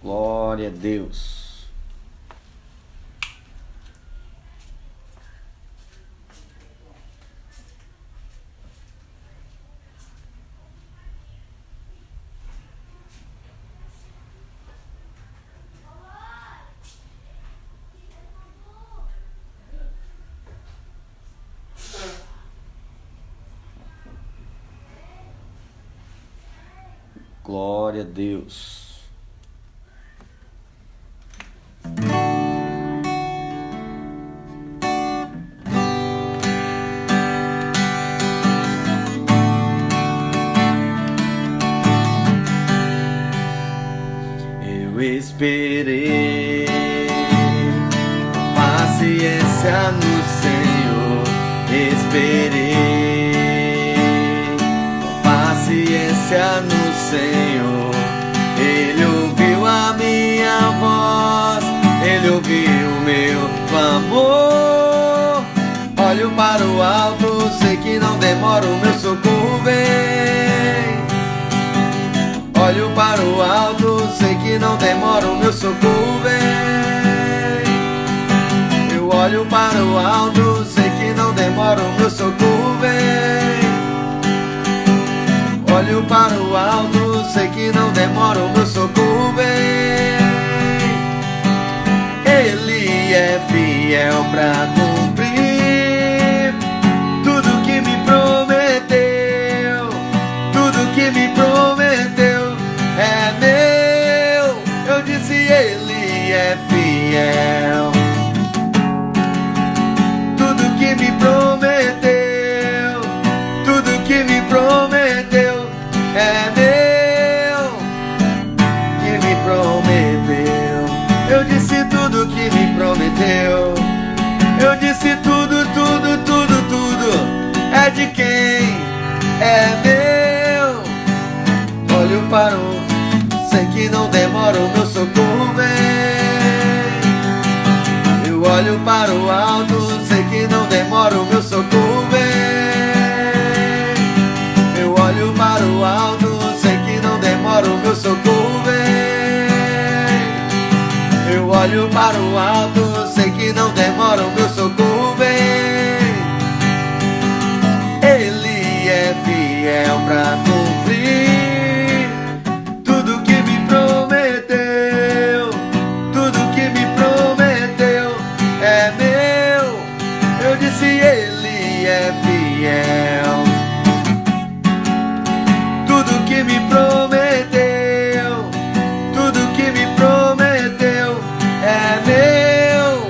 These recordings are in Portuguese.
Glória a Deus. Glória a Deus. Eu esperei com paciência no Senhor, esperei com paciência no Senhor. Ele ouviu a minha voz, Ele ouviu o meu clamor. Olho para o alto, sei que não demora, o meu socorro vem. Olho para o alto, sei que não demora, o meu socorro vem. Eu olho para o alto, sei que não demora, o meu socorro vem. Olho para o alto, sei que não demora, o meu socorro vem. Ele é fiel pra cumprir tudo que me prometeu, tudo que me prometeu é meu. Eu disse, Ele é fiel. Tudo que me prometeu, tudo que me prometeu é meu, que me prometeu. Eu disse tudo que me prometeu. Eu disse tudo, tudo, tudo, tudo é de quem é meu. Olho para o, sei que não demora, o meu socorro vem. Eu olho para o alto, sei que não demora, o meu socorro vem. Eu olho para o alto, sei que não demora, o meu socorro vem. Eu olho para o alto, sei que não demora, o meu socorro vem. Ele é fiel pra cumprir tudo que me prometeu, tudo que me prometeu é meu. Eu disse, Ele é fiel. Tudo que me prometeu, tudo que me prometeu é meu.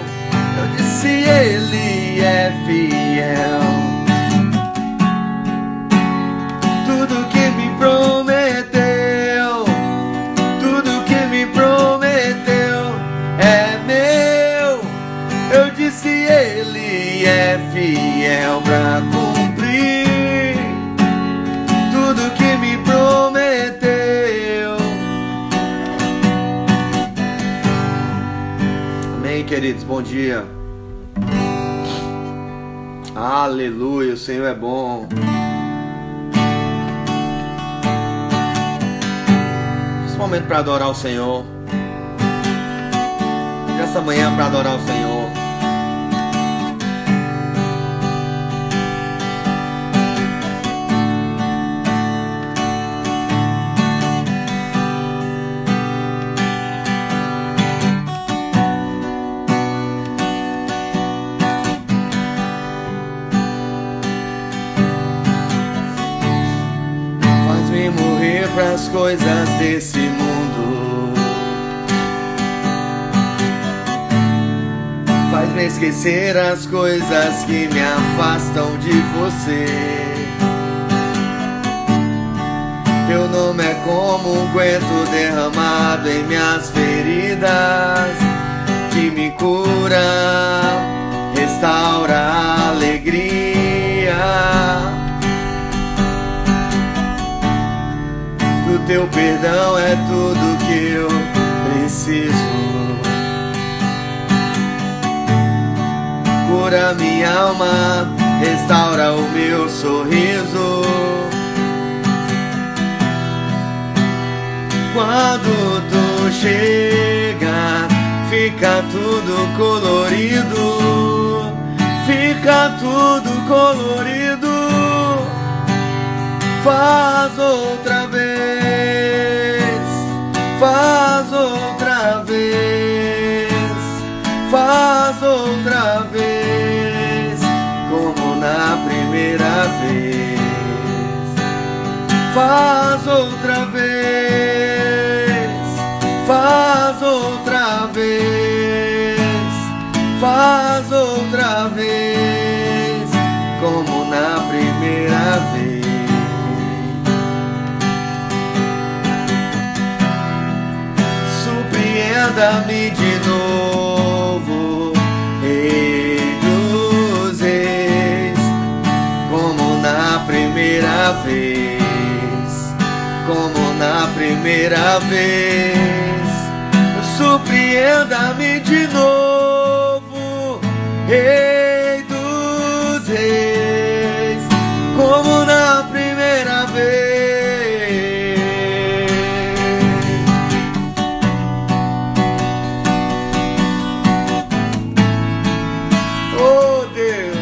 Eu disse, Ele é fiel. Tudo que me prometeu, tudo que me prometeu é meu. Eu disse, Ele é fiel pra cumprir tudo que me prometeu. Amém, queridos, bom dia. Aleluia, o Senhor é bom. Esse momento para adorar o Senhor. Essa manhã para adorar o Senhor. Faz-me morrer pras coisas desse mundo. Faz-me esquecer as coisas que me afastam de você. Teu nome é como um unguento derramado em minhas feridas, que me cura, restaura a alegria. Do teu perdão é tudo que eu preciso. Cura minha alma, restaura o meu sorriso. Quando tu chega, fica tudo colorido, fica tudo colorido. Faz outra vez, faz outra vez, faz outra vez, como na primeira vez. Faz outra vez, faz outra vez, faz outra vez, como na primeira vez. Surpreenda-me de novo, Rei dos Reis, como na primeira vez, como na primeira vez. Surpreenda-me de novo, Rei dos Reis, como na primeira vez. Oh Deus,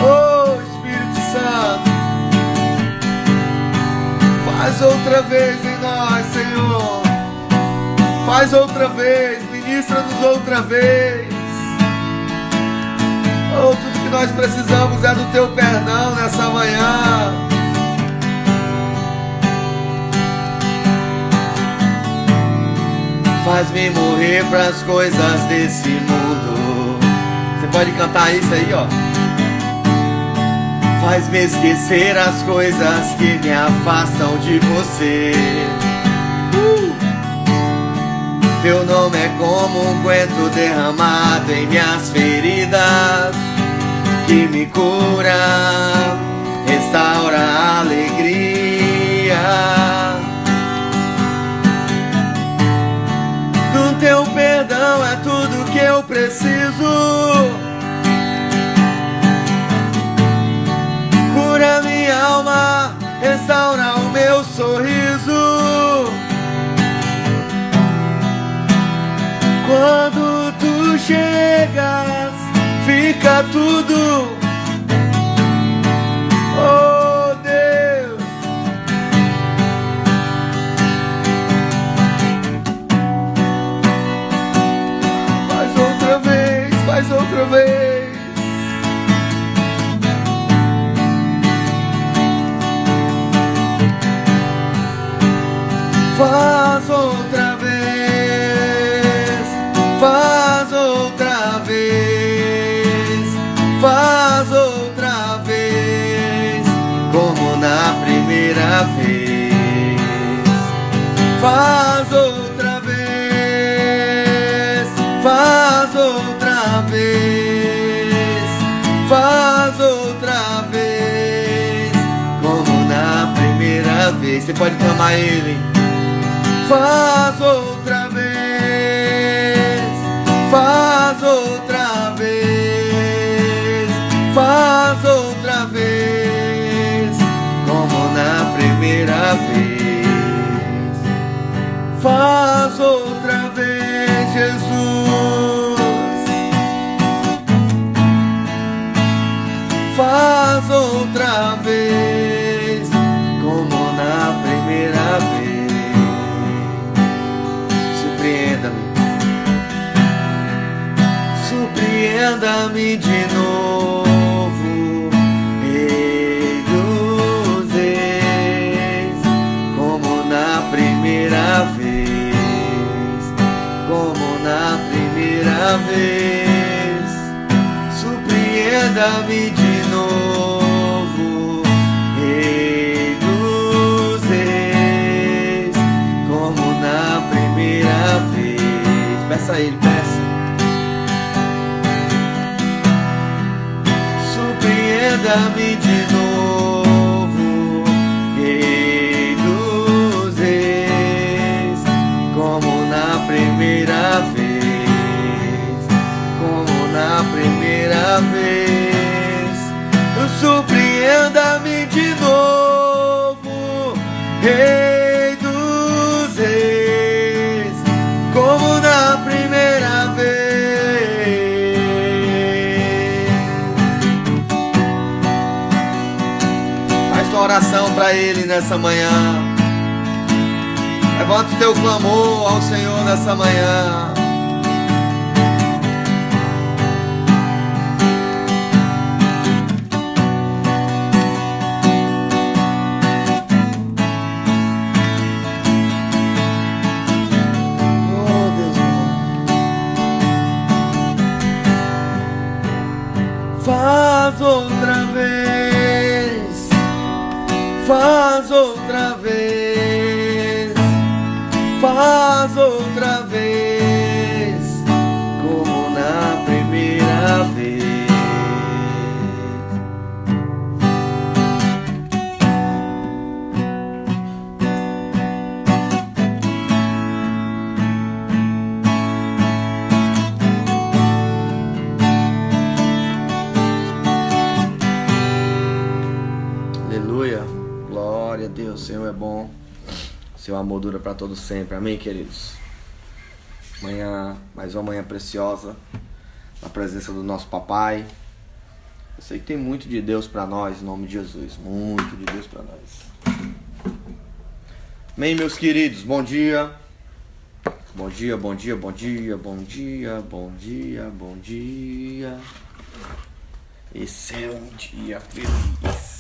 oh Espírito Santo, faz outra vez em nós, Senhor. Faz outra vez, ministra-nos outra vez. Oh, tudo que nós precisamos é do Teu perdão nessa manhã. Faz-me morrer pras coisas desse mundo. Você pode cantar isso aí, ó. Faz-me esquecer as coisas que me afastam de Você. Teu nome é como um unguento derramado em minhas feridas, que me cura, restaura a alegria. Do Teu perdão é tudo que eu preciso. Cura minha alma, restaura o meu sorriso. Quando Tu chegas, fica tudo. Oh Deus, faz outra vez, faz outra vez. Faz outra vez, faz outra vez, faz outra vez, como na primeira vez. Faz outra vez, faz outra vez, faz outra vez, como na primeira vez. Você pode clamar Ele. Faz outra vez, faz outra vez, faz outra vez, como na primeira vez. Faz outra vez, Jesus. Faz outra vez, como na primeira vez. Surpreenda-me de novo, Rei dos Reis, como na primeira vez, como na primeira vez. Surpreenda-me de novo, Rei dos Reis, como na primeira vez. Peça a Ele, peça. Surpreenda-me de novo, Rei dos Reis, como na primeira vez, como na primeira vez. Surpreenda-me de novo, Rei dos Reis. oração para Ele nessa manhã. Levanta o teu clamor ao Senhor nessa manhã. Faz outra vez, faz outra vez, faz outra vez, como na primeira vez. Aleluia, glória a Deus, o Senhor é bom, seu amor dura para todos sempre, amém, queridos? Amanhã, mais uma manhã preciosa, na presença do nosso papai. Eu sei que tem muito de Deus para nós, em nome de Jesus, muito de Deus para nós. Amém, meus queridos, bom dia. Bom dia, bom dia, bom dia, bom dia, bom dia, bom dia. Esse é um dia feliz.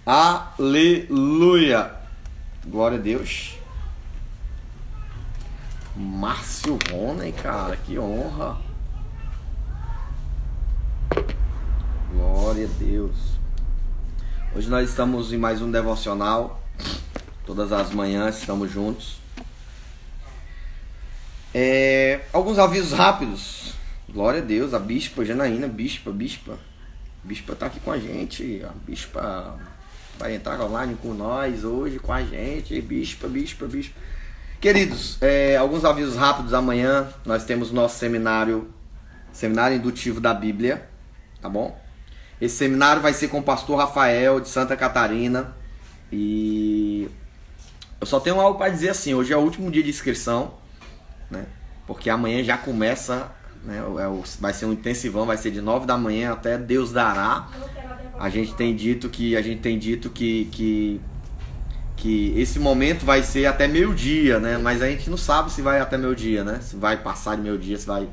Aleluia! Glória a Deus. Márcio Rony, cara, que honra. Glória a Deus. Hoje nós estamos em mais um devocional. Todas as manhãs estamos juntos. Alguns avisos rápidos. Glória a Deus, a bispa Janaína, bispa tá aqui com a gente. A bispa vai entrar online com nós hoje, com a gente. Bispa. Queridos, alguns avisos rápidos. Amanhã nós temos nosso seminário indutivo da Bíblia, tá bom? Esse seminário vai ser com o pastor Rafael de Santa Catarina. E eu só tenho algo para dizer assim, hoje é o último dia de inscrição, né? Porque amanhã já começa, né? Vai ser um intensivão, vai ser de 9 da manhã até Deus dará. A gente tem dito que esse momento vai ser até meio-dia, né? Mas a gente não sabe se vai até meio-dia, né? Se vai passar de meio-dia, se vai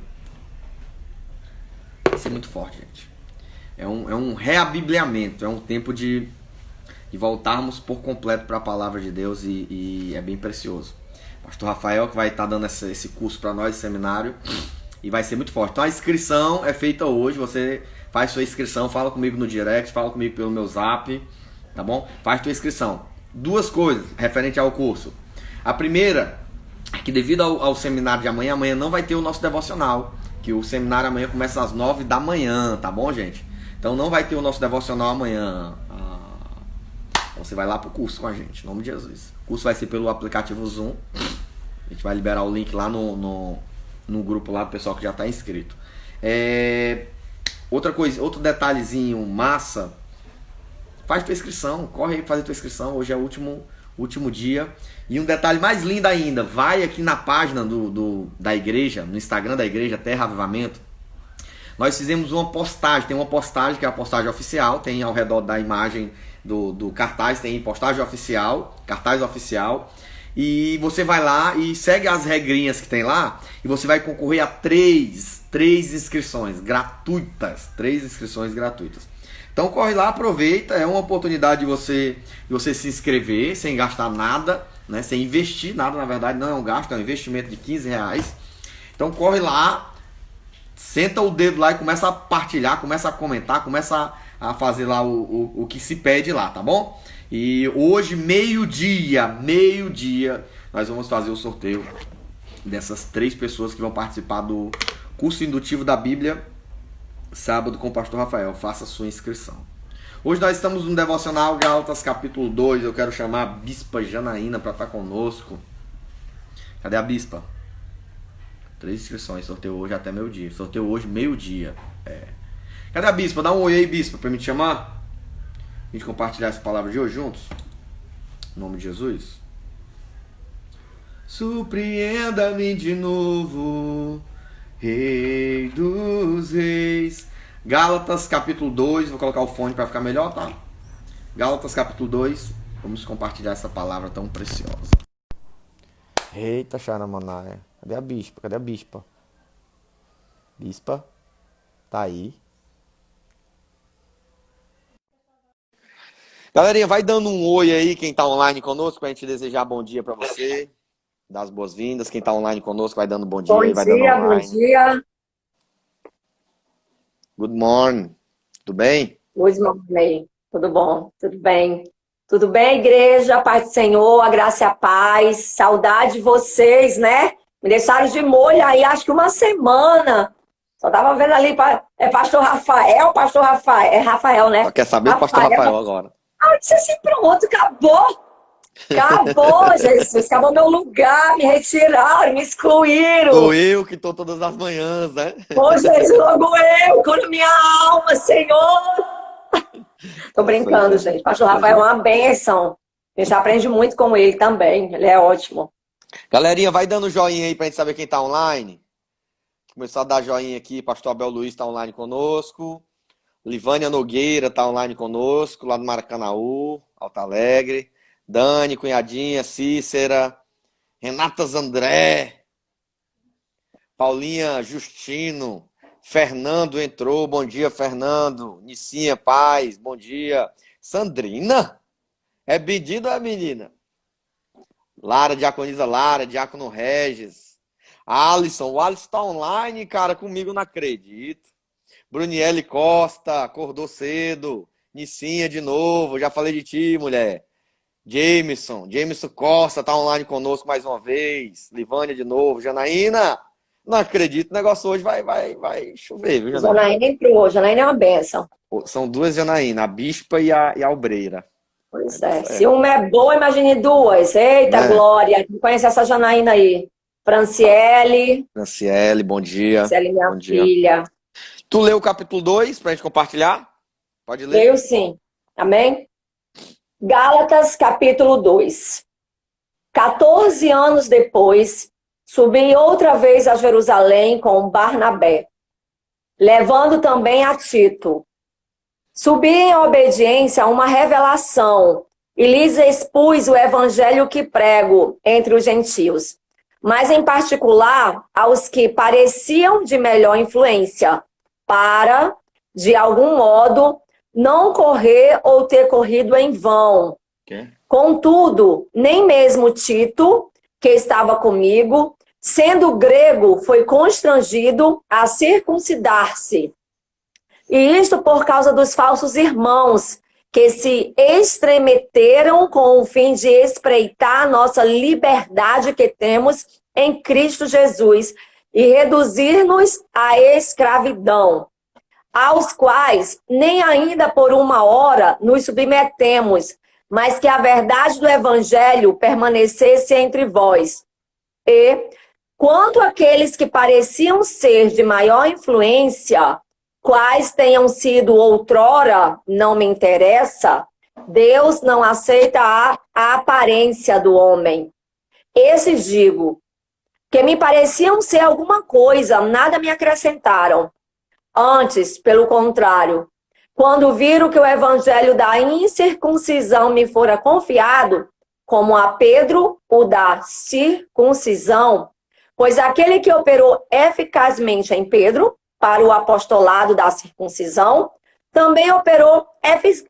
ser muito forte, gente. É um reabibliamento, é um tempo de voltarmos por completo para a palavra de Deus e é bem precioso. Pastor Rafael que vai estar dando esse curso para nós, esse seminário, e vai ser muito forte. Então a inscrição é feita hoje, você faz sua inscrição, fala comigo no direct, fala comigo pelo meu zap, tá bom? Faz sua inscrição. Duas coisas referente ao curso. A primeira é que devido ao seminário de amanhã não vai ter o nosso devocional, que o seminário amanhã começa às 9 da manhã, tá bom, gente? Então não vai ter o nosso devocional amanhã. Então você vai lá pro curso com a gente, em nome de Jesus. O curso vai ser pelo aplicativo Zoom. A gente vai liberar o link lá no grupo lá do pessoal que já está inscrito. Outra coisa, outro detalhezinho massa. Faz tua inscrição, corre aí pra fazer tua inscrição. Hoje é o último dia. E um detalhe mais lindo ainda, vai aqui na página da igreja, no Instagram da igreja, Terra Avivamento. Nós fizemos uma postagem, tem uma postagem que é a postagem oficial, tem ao redor da imagem do cartaz, tem postagem oficial, cartaz oficial. E você vai lá e segue as regrinhas que tem lá e você vai concorrer a três inscrições gratuitas. 3 inscrições gratuitas. Então corre lá, aproveita, é uma oportunidade de você se inscrever sem gastar nada, né? Sem investir nada, na verdade não é um gasto, é um investimento de R$15. Então corre lá, senta o dedo lá e começa a partilhar, começa a comentar, começa a fazer lá o que se pede lá, tá bom? E hoje, meio-dia, nós vamos fazer o sorteio dessas 3 pessoas que vão participar do curso indutivo da Bíblia, sábado com o pastor Rafael. Faça a sua inscrição. Hoje nós estamos no devocional Gálatas capítulo 2. Eu quero chamar a bispa Janaína para estar conosco. Cadê a bispa? 3 inscrições, sorteio hoje até meio-dia. Sorteio hoje, meio-dia. Cadê a bispa? Dá um oi aí, bispa, para me chamar. A gente compartilhar essa palavra de hoje juntos. Em nome de Jesus. Surpreenda-me de novo, Rei dos Reis. Gálatas capítulo 2. Vou colocar o fone para ficar melhor, tá? Gálatas capítulo 2, vamos compartilhar essa palavra tão preciosa. Eita, Xaramanaia. Cadê a bispa? Cadê a bispa? Bispa? Tá aí. Galerinha, vai dando um oi aí quem tá online conosco pra gente desejar bom dia pra você. Dar as boas-vindas. Quem tá online conosco vai dando bom dia aí, vai dando online. Bom dia. Good morning. Tudo bem? Good morning. Tudo bom? Tudo bem? Tudo bem, igreja? Paz do Senhor, a graça e a paz. Saudade de vocês, né? Me deixaram de molho aí, acho que uma semana. Só tava vendo ali, pastor Rafael, é Rafael, né? Só quer saber do pastor Rafael agora. Ah, disse assim, pronto, acabou. Acabou, Jesus. Acabou meu lugar, me retiraram, me excluíram. Sou eu que tô todas as manhãs, né? Ô, Jesus, logo eu, cura minha alma, Senhor. Tô brincando, gente. Pastor Rafael é uma bênção. A gente aprende muito com ele também. Ele é ótimo. Galerinha, vai dando joinha aí pra gente saber quem tá online. Começar a dar joinha aqui. Pastor Abel Luiz tá online conosco. Livânia Nogueira tá online conosco, lá do Maracanaú, Alto Alegre. Dani, cunhadinha, Cícera. Renata Zandré. Paulinha Justino. Fernando entrou, bom dia, Fernando. Nicinha Paz, bom dia. Sandrina? É pedido ou é menina? Lara, Diaconisa Lara, Diácono Regis. Alisson, o Alisson tá online, cara, comigo não acredito. Bruniele Costa, acordou cedo. Nicinha de novo, já falei de ti, mulher. Jameson Costa tá online conosco mais uma vez. Livânia de novo. Janaína, não acredito, o negócio hoje vai chover, viu, Janaína? Janaína entrou, Janaína é uma bênção. São duas Janaína, a bispa e a obreira. Pois é. Se uma é boa, imagine duas. Eita, Né? Glória. Conhece essa Janaína aí? Franciele, bom dia. Franciele, minha Bom dia. filha. Tu leu o capítulo 2 pra gente compartilhar? Pode ler? Leio sim. Amém? Gálatas, capítulo 2. 14 anos depois, subi outra vez a Jerusalém com Barnabé, levando também a Tito. Subi em obediência a uma revelação e lhes expus o evangelho que prego entre os gentios, mas em particular aos que pareciam de melhor influência, para, de algum modo, não correr ou ter corrido em vão. Okay. Contudo, nem mesmo Tito, que estava comigo, sendo grego, foi constrangido a circuncidar-se. E isto por causa dos falsos irmãos, que se estremeteram com o fim de espreitar a nossa liberdade que temos em Cristo Jesus e reduzir-nos à escravidão, aos quais nem ainda por uma hora nos submetemos, mas que a verdade do evangelho permanecesse entre vós. E, quanto àqueles que pareciam ser de maior influência, quais tenham sido outrora, não me interessa, Deus não aceita a aparência do homem. Esses digo, que me pareciam ser alguma coisa, nada me acrescentaram. Antes, pelo contrário, quando viram que o evangelho da incircuncisão me fora confiado, como a Pedro o da circuncisão, pois aquele que operou eficazmente em Pedro, para o apostolado da circuncisão, também operou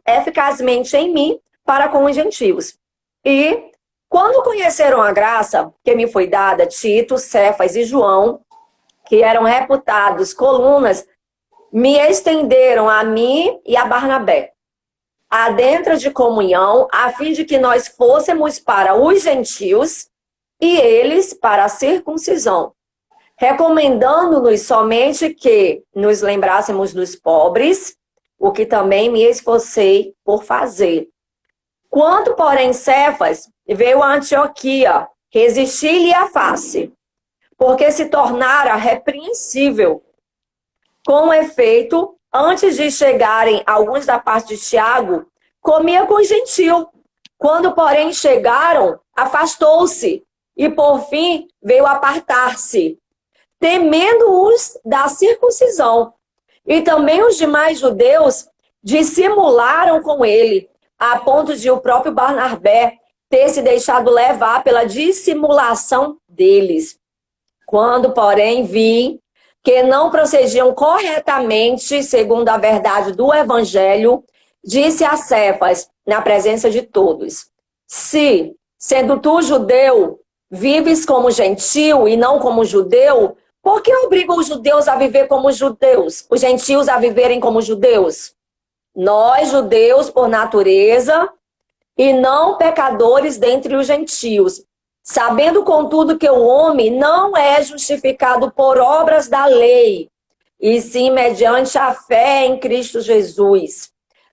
eficazmente em mim, para com os gentios. E, quando conheceram a graça que me foi dada, Tito, Cefas e João, que eram reputados colunas, me estenderam a mim e a Barnabé, adentro de comunhão, a fim de que nós fôssemos para os gentios e eles para a circuncisão, recomendando-nos somente que nos lembrássemos dos pobres, o que também me esforcei por fazer. Quanto, porém, Cefas veio a Antioquia, resisti-lhe a face, porque se tornara repreensível. Com efeito, antes de chegarem alguns da parte de Tiago, comia com gentil. Quando, porém, chegaram, afastou-se e, por fim, veio apartar-se, temendo-os da circuncisão. E também os demais judeus dissimularam com ele, a ponto de o próprio Barnabé ter se deixado levar pela dissimulação deles. Quando, porém, vi que não procediam corretamente segundo a verdade do Evangelho, disse a Cefas, na presença de todos: se, sendo tu judeu, vives como gentio e não como judeu, por que obriga os judeus a viver como judeus, os gentios a viverem como judeus? Nós, judeus, por natureza, e não pecadores dentre os gentios, sabendo, contudo, que o homem não é justificado por obras da lei, e sim mediante a fé em Cristo Jesus.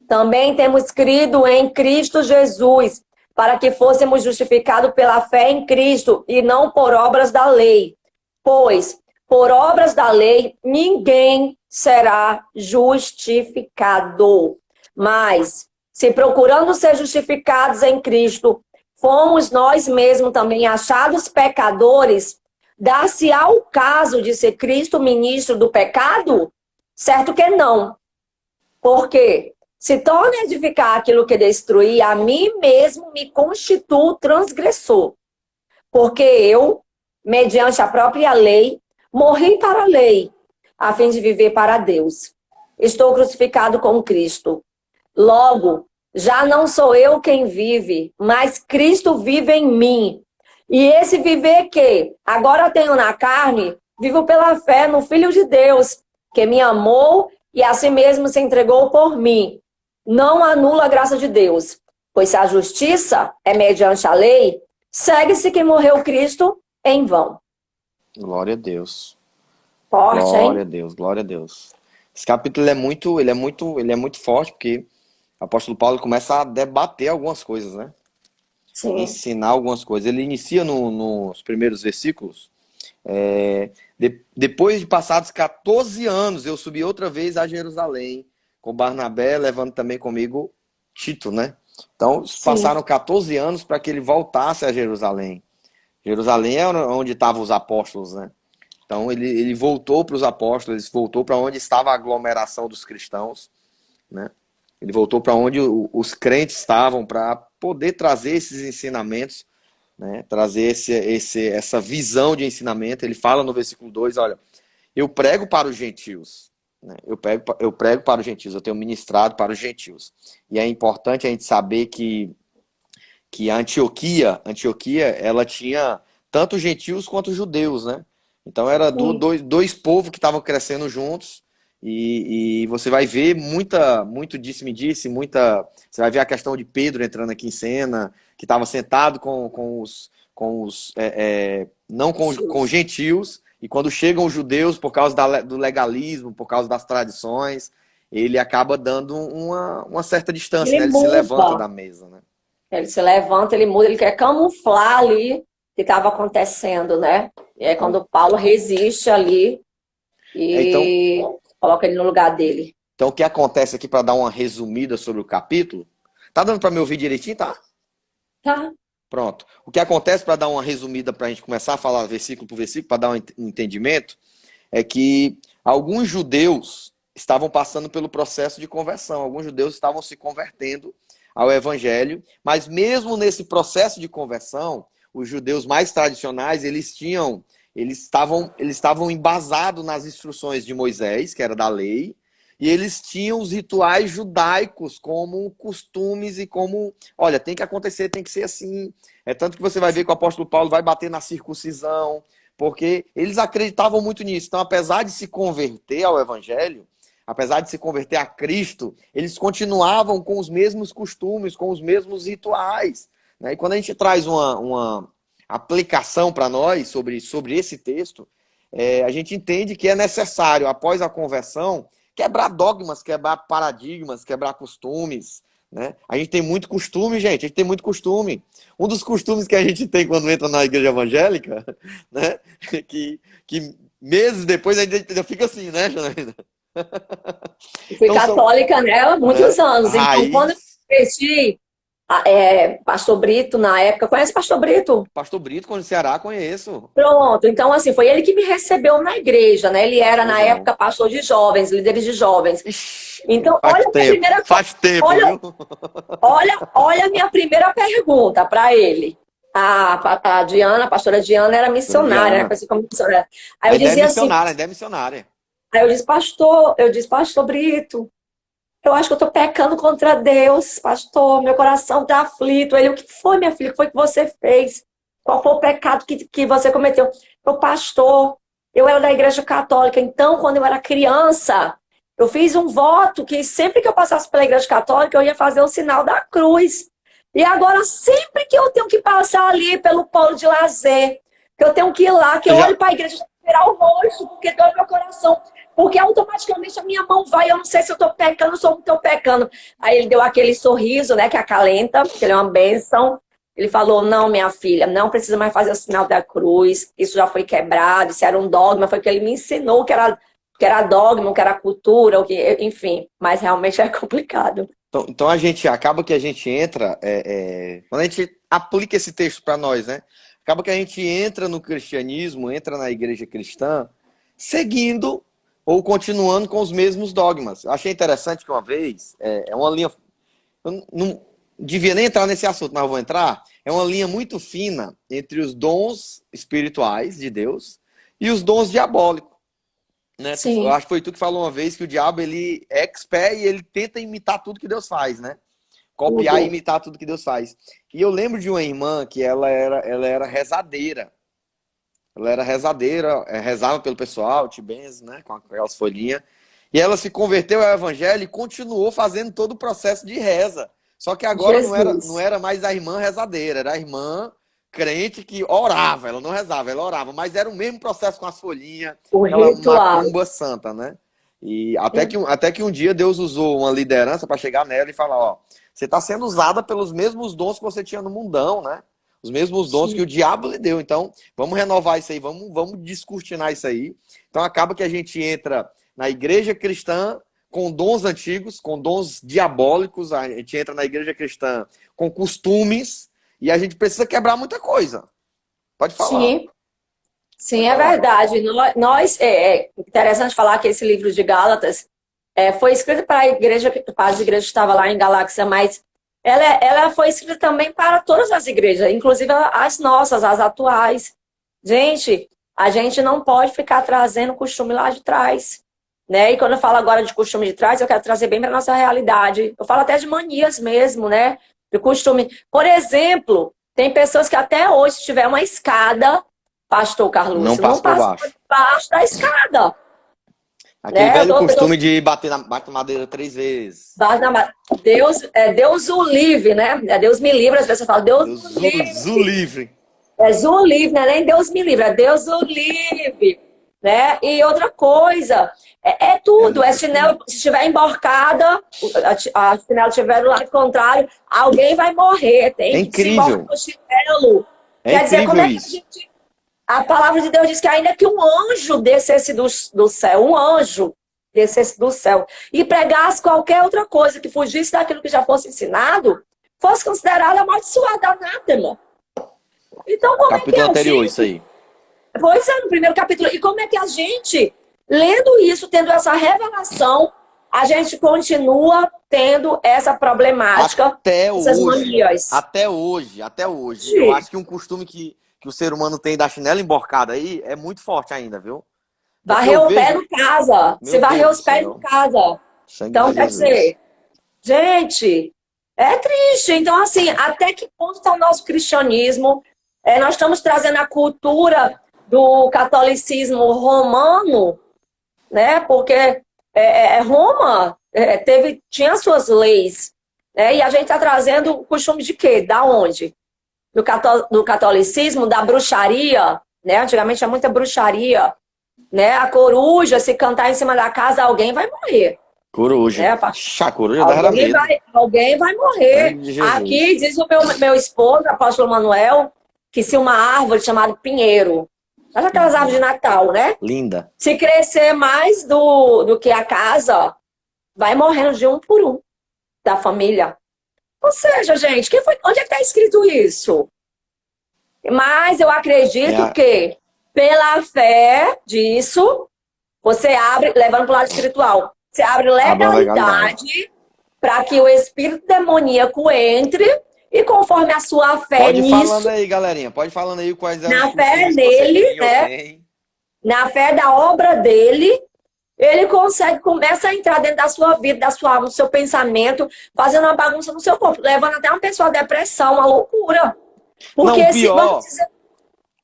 Também temos crido em Cristo Jesus, para que fôssemos justificados pela fé em Cristo, e não por obras da lei. Pois, por obras da lei, ninguém será justificado. Mas, se procurando ser justificados em Cristo, fomos nós mesmos também achados pecadores, dá-se-á o caso de ser Cristo ministro do pecado? Certo que não. Porque se torna a edificar aquilo que destruí, a mim mesmo me constituo transgressor. Porque eu, mediante a própria lei, morri para a lei, a fim de viver para Deus. Estou crucificado com Cristo. Logo, já não sou eu quem vive, mas Cristo vive em mim. E esse viver que agora tenho na carne, vivo pela fé no Filho de Deus, que me amou e a si mesmo se entregou por mim. Não anula a graça de Deus, pois se a justiça é mediante a lei, segue-se que morreu Cristo em vão. Glória a Deus. Forte, Glória a hein? Deus, glória a Deus. Esse capítulo ele é muito forte, porque o apóstolo Paulo começa a debater algumas coisas, né? Sim. Ensinar algumas coisas. Ele inicia nos primeiros versículos. Depois de passados 14 anos, eu subi outra vez a Jerusalém, com Barnabé, levando também comigo Tito, né? Então, passaram 14 anos para que ele voltasse a Jerusalém. Jerusalém é onde estavam os apóstolos, né? Então, ele voltou para os apóstolos, ele voltou para onde estava a aglomeração dos cristãos, né? Ele voltou para onde os crentes estavam, para poder trazer esses ensinamentos, né? Trazer essa visão de ensinamento. Ele fala no versículo 2, olha, eu prego para os gentios, né? Eu prego para os gentios, eu tenho ministrado para os gentios. E é importante a gente saber que a Antioquia, ela tinha tanto gentios quanto judeus, né? Então era dois povos que estavam crescendo juntos. E você vai ver muito disse-me-disse, você vai ver a questão de Pedro entrando aqui em cena, que estava sentado com os gentios, e quando chegam os judeus, por causa do legalismo, por causa das tradições, ele acaba dando uma certa distância, né? Ele se levanta da mesa, né? Ele se levanta, ele muda, ele quer camuflar ali o que estava acontecendo, né? E é quando Paulo resiste ali e coloca ele no lugar dele. Então, o que acontece aqui, para dar uma resumida sobre o capítulo? Tá dando para me ouvir direitinho, tá? Tá. Pronto. O que acontece, para dar uma resumida, para a gente começar a falar versículo por versículo, para dar um entendimento, é que alguns judeus estavam passando pelo processo de conversão. Alguns judeus estavam se convertendo ao evangelho, mas mesmo nesse processo de conversão, os judeus mais tradicionais, eles estavam embasados nas instruções de Moisés, que era da lei, e eles tinham os rituais judaicos como costumes e como, olha, tem que acontecer, tem que ser assim. É tanto que você vai ver que o apóstolo Paulo vai bater na circuncisão, porque eles acreditavam muito nisso. Então, apesar de se converter ao evangelho, apesar de se converter a Cristo, eles continuavam com os mesmos costumes, com os mesmos rituais, né? E quando a gente traz uma aplicação para nós sobre esse texto, a gente entende que é necessário, após a conversão, quebrar dogmas, quebrar paradigmas, quebrar costumes, né? A gente tem muito costume, gente, a gente tem muito costume. Um dos costumes que a gente tem quando entra na igreja evangélica, né? Que meses depois a gente já fica assim, né, Janaína? Eu fui católica, né, há muitos anos. Então, raiz. quando eu me converti, Pastor Brito, na época. Conhece Pastor Brito? Pastor Brito, quando Ceará, conheço. Pronto. Então, assim, foi ele que me recebeu na igreja, né? Ele era, na Legal. época, pastor de jovens, líderes de jovens. Ixi, Então, faz olha a tempo, primeira faz tempo, olha, viu? olha a minha primeira pergunta para ele. A Diana, a pastora Diana, era Dona missionária, né? Diana. Conhecida como missionária. Aí eu Ainda é dizia assim, missionária, ainda é missionária. aí eu disse, pastor Brito, eu acho que eu tô pecando contra Deus, pastor, meu coração tá aflito. Ele, o que foi, minha filha? O que foi que você fez? Qual foi o pecado que você cometeu? Eu, pastor, eu era da igreja católica, então, quando eu era criança, eu fiz um voto que sempre que eu passasse pela igreja católica, eu ia fazer o sinal da cruz. E agora, sempre que eu tenho que passar ali pelo polo de lazer, que eu tenho que ir lá, que eu olho para a igreja e virar o rosto, porque dói meu coração. Porque automaticamente a minha mão vai, eu não sei se eu tô pecando, se eu não tô pecando. Aí ele deu aquele sorriso, né, que acalenta, que ele é uma bênção. Ele falou, não, minha filha, não precisa mais fazer o sinal da cruz, isso já foi quebrado, isso era um dogma, foi o que ele me ensinou, que era dogma, que era cultura, o que, enfim, mas realmente é complicado. Então a gente acaba que a gente entra, quando a gente aplica esse texto para nós, né? Acaba que a gente entra no cristianismo, entra na igreja cristã, seguindo ou continuando com os mesmos dogmas. Eu achei interessante que uma vez, é uma linha, eu não devia nem entrar nesse assunto, mas eu vou entrar, é uma linha muito fina entre os dons espirituais de Deus e os dons diabólicos. Né? Sim. Eu acho que foi tu que falou uma vez que o diabo ele é expert e ele tenta imitar tudo que Deus faz, né? Copiar e imitar tudo que Deus faz. E eu lembro de uma irmã que ela era rezadeira. Ela era rezadeira, rezava pelo pessoal, Tibenz, né? Com aquelas folhinhas. E ela se converteu ao evangelho e continuou fazendo todo o processo de reza. Só que agora não era mais a irmã rezadeira, era a irmã crente que orava, ela não rezava, ela orava, mas era o mesmo processo com as folhinhas, aquela macumba santa, né? E até que um dia Deus usou uma liderança para chegar nela e falar, ó, você está sendo usada pelos mesmos dons que você tinha no mundão, né? Os mesmos dons Sim. que o diabo lhe deu. Então, vamos renovar isso aí, vamos descortinar isso aí. Então, acaba que a gente entra na igreja cristã com dons antigos, com dons diabólicos, a gente entra na igreja cristã com costumes, e a gente precisa quebrar muita coisa. Pode falar. Sim, sim, é verdade. É interessante falar que esse livro de Gálatas foi escrito para as igrejas que estavam lá em Galáxia, mas ela foi escrita também para todas as igrejas, inclusive as nossas, as atuais. Gente, a gente não pode ficar trazendo costume lá de trás. Né? E quando eu falo agora de costume de trás, eu quero trazer bem para a nossa realidade. Eu falo até de manias mesmo, né? De costume. Por exemplo, tem pessoas que até hoje, se tiver uma escada, pastor Carlos, não passa por baixo da escada. Aquele velho costume de bater na madeira 3 vezes. Deus o livre, né? Deus me livre, as pessoas falam, Deus o livre. Deus o livre, não é nem Deus me livre, é Deus o livre. Né? E outra coisa, tudo, chinelo, se estiver emborcada, a chinelo estiver do lado contrário, alguém vai morrer, tem que se emborcar no chinelo. Quer dizer, como é que a palavra de Deus diz que ainda que um anjo descesse do céu, um anjo descesse do céu e pregasse qualquer outra coisa que fugisse daquilo que já fosse ensinado, fosse considerada amaldiçoada, anátema. Então, como capítulo anterior, isso aí. Pois é, no primeiro capítulo. E como é que a gente, lendo isso, tendo essa revelação, a gente continua tendo essa problemática, essas manias? Até hoje. Sim. Eu acho que um costume que o ser humano tem da chinela emborcada aí é muito forte ainda, viu? Varrer o pé no casa. Você varreu os pés no casa. Então, quer dizer, gente, é triste. Então, assim, até que ponto está o nosso cristianismo? Nós estamos trazendo a cultura do catolicismo romano, né? Porque Roma tinha suas leis, né? E a gente está trazendo o costume de quê? Da onde? Do catolicismo, da bruxaria, né? Antigamente tinha muita bruxaria, né? A coruja, se cantar em cima da casa, alguém vai morrer. Coruja. Né? Coruja alguém vai morrer. Aqui diz o meu esposo, apóstolo Manuel, que se uma árvore chamada pinheiro, olha aquelas árvores de Natal, né? Linda. Se crescer mais do que a casa, vai morrendo de um por um da família. Ou seja, gente, onde é que está escrito isso? Mas eu acredito que, pela fé disso, você abre, levando para o lado espiritual, você abre legalidade para que o espírito demoníaco entre e conforme a sua fé Pode ir nisso... falando aí, galerinha. Pode ir falando aí quais eram Na os fé costumes nele, né? Na fé da obra dele, ele começa a entrar dentro da sua vida, da sua alma, do seu pensamento, fazendo uma bagunça no seu corpo, levando até uma pessoa à depressão, à loucura. Porque não,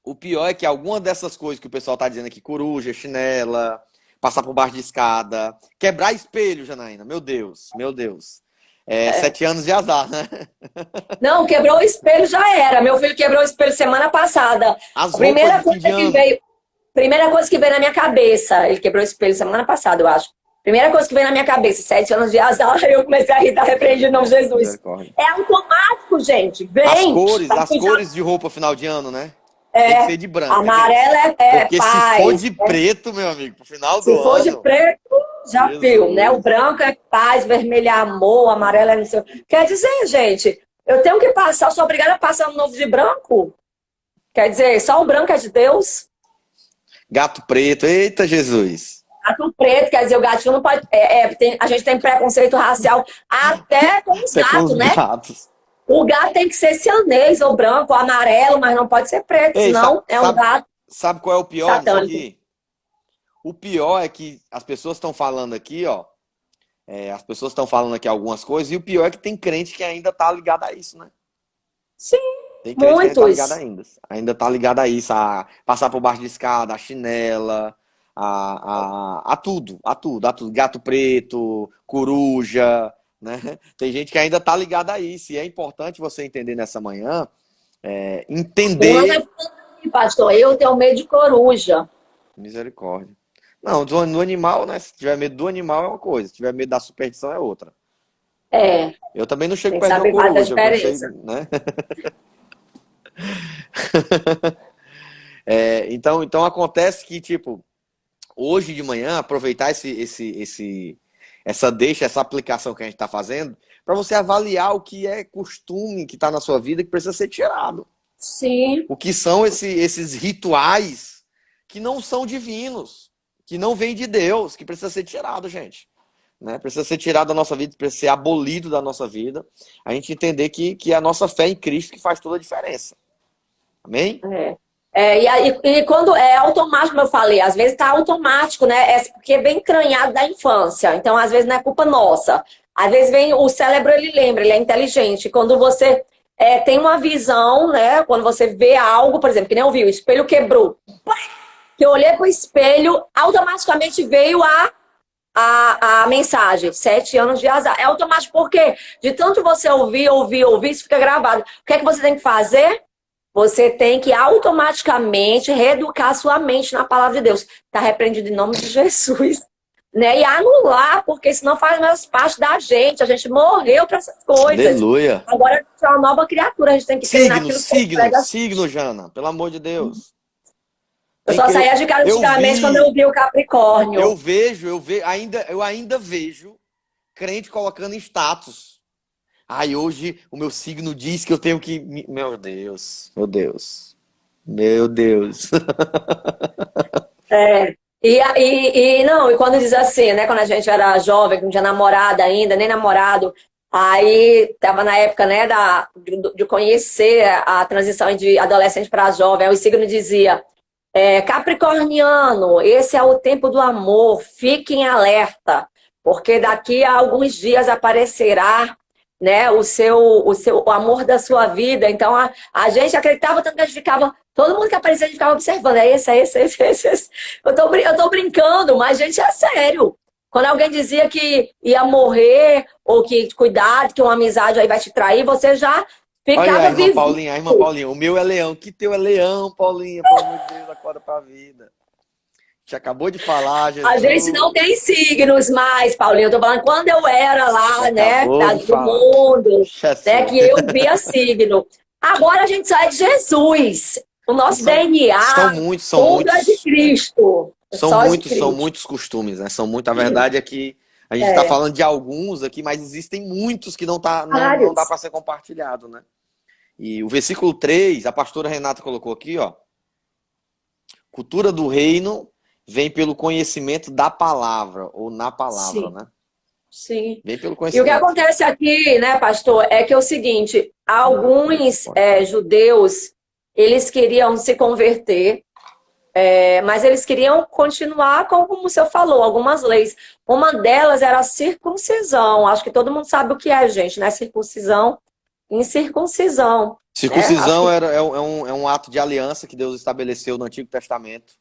o pior é que alguma dessas coisas que o pessoal tá dizendo aqui, coruja, chinela, passar por baixo de escada, quebrar espelho, Janaína, meu Deus, meu Deus. 7 anos de azar, né? Não, quebrou o espelho já era. Meu filho quebrou o espelho semana passada. As Primeira coisa que veio na minha cabeça, ele quebrou o espelho semana passada, eu acho. Primeira coisa que veio na minha cabeça, 7 anos de azar, eu comecei a rir, tá repreendido em nome de Jesus. É automático, gente. Vem. As cores de roupa final de ano, né? É, tem que ser de branco. Amarela porque paz, se for de preto, meu amigo, pro final do ano... Se for de preto, já viu, né? O branco é paz, vermelho é amor, amarelo é não sei. Quer dizer, gente, eu tenho que passar, eu sou obrigada a passar um novo de branco? Quer dizer, só o branco é de Deus? Gato preto, eita Jesus. Gato preto, quer dizer, o gatinho não pode... a gente tem preconceito racial até com os gatos, né? O gato tem que ser cianês ou branco ou amarelo, mas não pode ser preto, senão é um gato. Sabe qual é o pior disso aqui? O pior é que as pessoas estão falando aqui, ó. As pessoas estão falando aqui algumas coisas, e o pior é que tem crente que ainda tá ligado a isso, né? Sim, tem crente que ainda tá ligado ainda. Ainda tá ligado a isso, a passar por baixo de escada, a chinela, a tudo. Gato preto, coruja... Né? Tem gente que ainda tá ligada a isso, e é importante você entender nessa manhã, entender... Pastor, eu tenho medo de coruja. Misericórdia. Não, no animal, né? Se tiver medo do animal é uma coisa, se tiver medo da superstição é outra. Eu também não chego perto de uma coruja, né? Então acontece que, tipo, hoje de manhã, aproveitar essa aplicação que a gente está fazendo, para você avaliar o que é costume que está na sua vida que precisa ser tirado. Sim. O que são esses rituais que não são divinos, que não vêm de Deus, que precisa ser tirado, gente. Né? Precisa ser tirado da nossa vida, precisa ser abolido da nossa vida. A gente entender que é a nossa fé em Cristo que faz toda a diferença. Amém? E quando é automático, como eu falei, às vezes tá automático, né? Porque é bem entranhado da infância. Então, às vezes, não é culpa nossa. Às vezes vem o cérebro, ele lembra, ele é inteligente. Quando você tem uma visão, né? Quando você vê algo, por exemplo, que nem eu vi, o espelho quebrou. Que eu olhei pro espelho, automaticamente veio a mensagem. 7 anos de azar. É automático porque de tanto você ouvir, isso fica gravado. O que é que você tem que fazer? Você tem que automaticamente reeducar sua mente na palavra de Deus. Está repreendido em nome de Jesus. Né? E anular, porque senão faz mais parte da gente. A gente morreu para essas coisas. Aleluia. Agora a gente é uma nova criatura. A gente tem que ter signo, Jana. Pelo amor de Deus. Eu só saía de casa antigamente quando eu vi o Capricórnio. Eu ainda vejo crente colocando em status. Hoje o meu signo diz que eu tenho que... Meu Deus. E quando diz assim, né? Quando a gente era jovem, não tinha namorada ainda, nem namorado, aí tava na época, né, de conhecer a transição de adolescente para jovem, aí o signo dizia, Capricorniano, esse é o tempo do amor, fiquem alerta, porque daqui a alguns dias aparecerá, né, o amor da sua vida. Então a gente acreditava tanto que a gente ficava, todo mundo que aparecia a gente ficava observando, esse. Eu tô brincando, mas gente, é sério. Quando alguém dizia que ia morrer, ou que cuidado, que uma amizade aí vai te trair, você já ficava vivo. A irmã Paulinha, o meu é leão, que teu é leão, Paulinha, pelo amor de Deus, acorda pra vida. Você acabou de falar, Jesus. A gente não tem signos mais, Paulinho. Eu tô falando quando eu era lá, né? Do mundo, né? Que eu via signo. Agora a gente sai de Jesus. O nosso DNA são muitos, é de Cristo. São muitos costumes, né? A verdade é que A gente está É, falando de alguns aqui, mas existem muitos que não dá vários. para ser compartilhado, né? E o versículo 3, a pastora Renata colocou aqui, ó. Cultura do reino vem pelo conhecimento da palavra, ou na palavra, Sim, né? sim. Vem pelo E o que conhecimento. acontece aqui, né, pastor, é que é o seguinte, alguns Pode. judeus, eles queriam se converter, mas eles queriam continuar com, como o senhor falou, algumas leis. Uma delas era a circuncisão. Acho que todo mundo sabe o que é, gente, né? Circuncisão, incircuncisão, né? Acho Circuncisão que é um ato de aliança que Deus estabeleceu no Antigo Testamento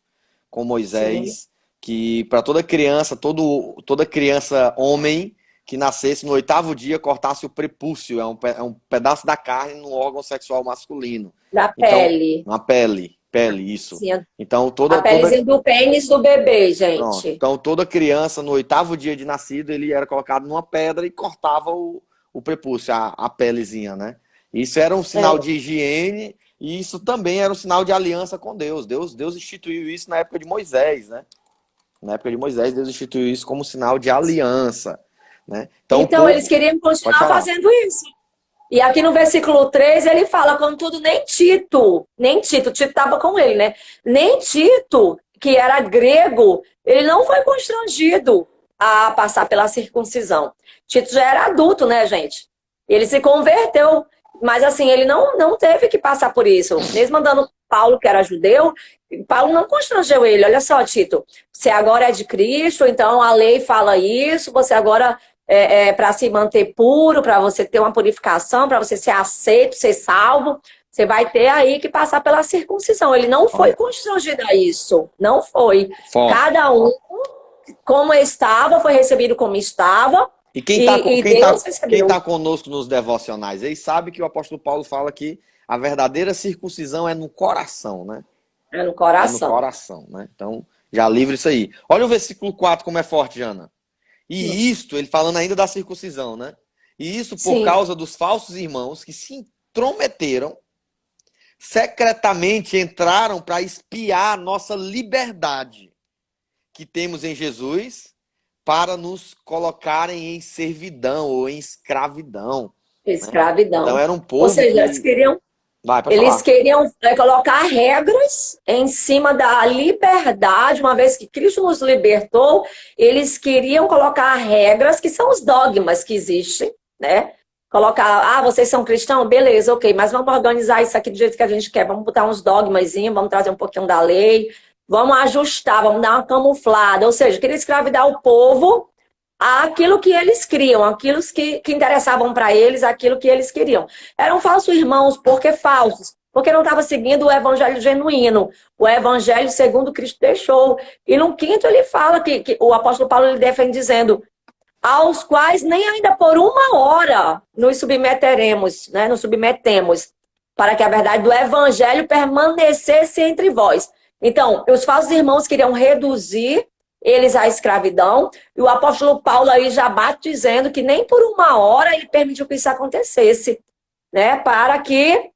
com sim. Moisés, que para toda criança, toda criança homem que nascesse no 8º dia cortasse o prepúcio, é um pedaço da carne no órgão sexual masculino. Da Então, pele. uma pele, isso. Sim, Então, a pelezinha do pênis do bebê, pronto. gente. Então, toda criança, no 8º dia de nascido, ele era colocado numa pedra e cortava o prepúcio, a pelezinha, né? Isso era um sinal É. de higiene e isso também era um sinal de aliança com Deus. Deus instituiu isso na época de Moisés, né? Na época de Moisés, Deus instituiu isso como sinal de aliança, né? Então, o Então, eles povo... queriam Pode continuar falar. fazendo isso. E aqui no versículo 3 ele fala, contudo, Tito estava com ele, né? Nem Tito, que era grego, ele não foi constrangido a passar pela circuncisão. Tito já era adulto, né, gente? Ele se converteu, mas assim, ele não teve que passar por isso. Mesmo mandando Paulo, que era judeu, Paulo não constrangeu ele. Olha só, Tito, você agora é de Cristo, então a lei fala isso, você agora para se manter puro, para você ter uma purificação, para você ser aceito, ser salvo, você vai ter aí que passar pela circuncisão. Ele não foi Olha, constrangido a isso, não foi. forte. Cada um, como estava, foi recebido como estava, E e Deus quem recebeu. tá conosco nos devocionais aí sabe que o apóstolo Paulo fala que a verdadeira circuncisão é no coração, né? É no É no coração. coração, né? Então, já livre isso aí. Olha o versículo 4 como é forte, Jana. E isto, ele falando ainda da circuncisão, né? E isso por Sim, causa dos falsos irmãos que se intrometeram, secretamente entraram para espiar a nossa liberdade que temos em Jesus para nos colocarem em servidão ou em escravidão, né? Então escravidão. era um Ou povo seja, eles que... queriam Vai, pode Eles falar. queriam colocar regras em cima da liberdade, uma vez que Cristo nos libertou, eles queriam colocar regras que são os dogmas que existem, né? Colocar, vocês são cristãos? Beleza, ok, mas vamos organizar isso aqui do jeito que a gente quer, vamos botar uns dogmazinhos, vamos trazer um pouquinho da lei, vamos ajustar, vamos dar uma camuflada, ou seja, queria escravidar o povo aquilo que eles criam, aquilo que interessavam para eles, aquilo que eles queriam. Eram falsos irmãos, porque falsos? Porque não estava seguindo o evangelho genuíno, o evangelho segundo Cristo deixou. E no 5º ele fala que o apóstolo Paulo ele defende dizendo, aos quais nem ainda por uma hora nos submeteremos, né? Nos submetemos, para que a verdade do evangelho permanecesse entre vós. Então, os falsos irmãos queriam reduzir eles à escravidão, e o apóstolo Paulo aí já bate dizendo que nem por uma hora ele permitiu que isso acontecesse, né? Para que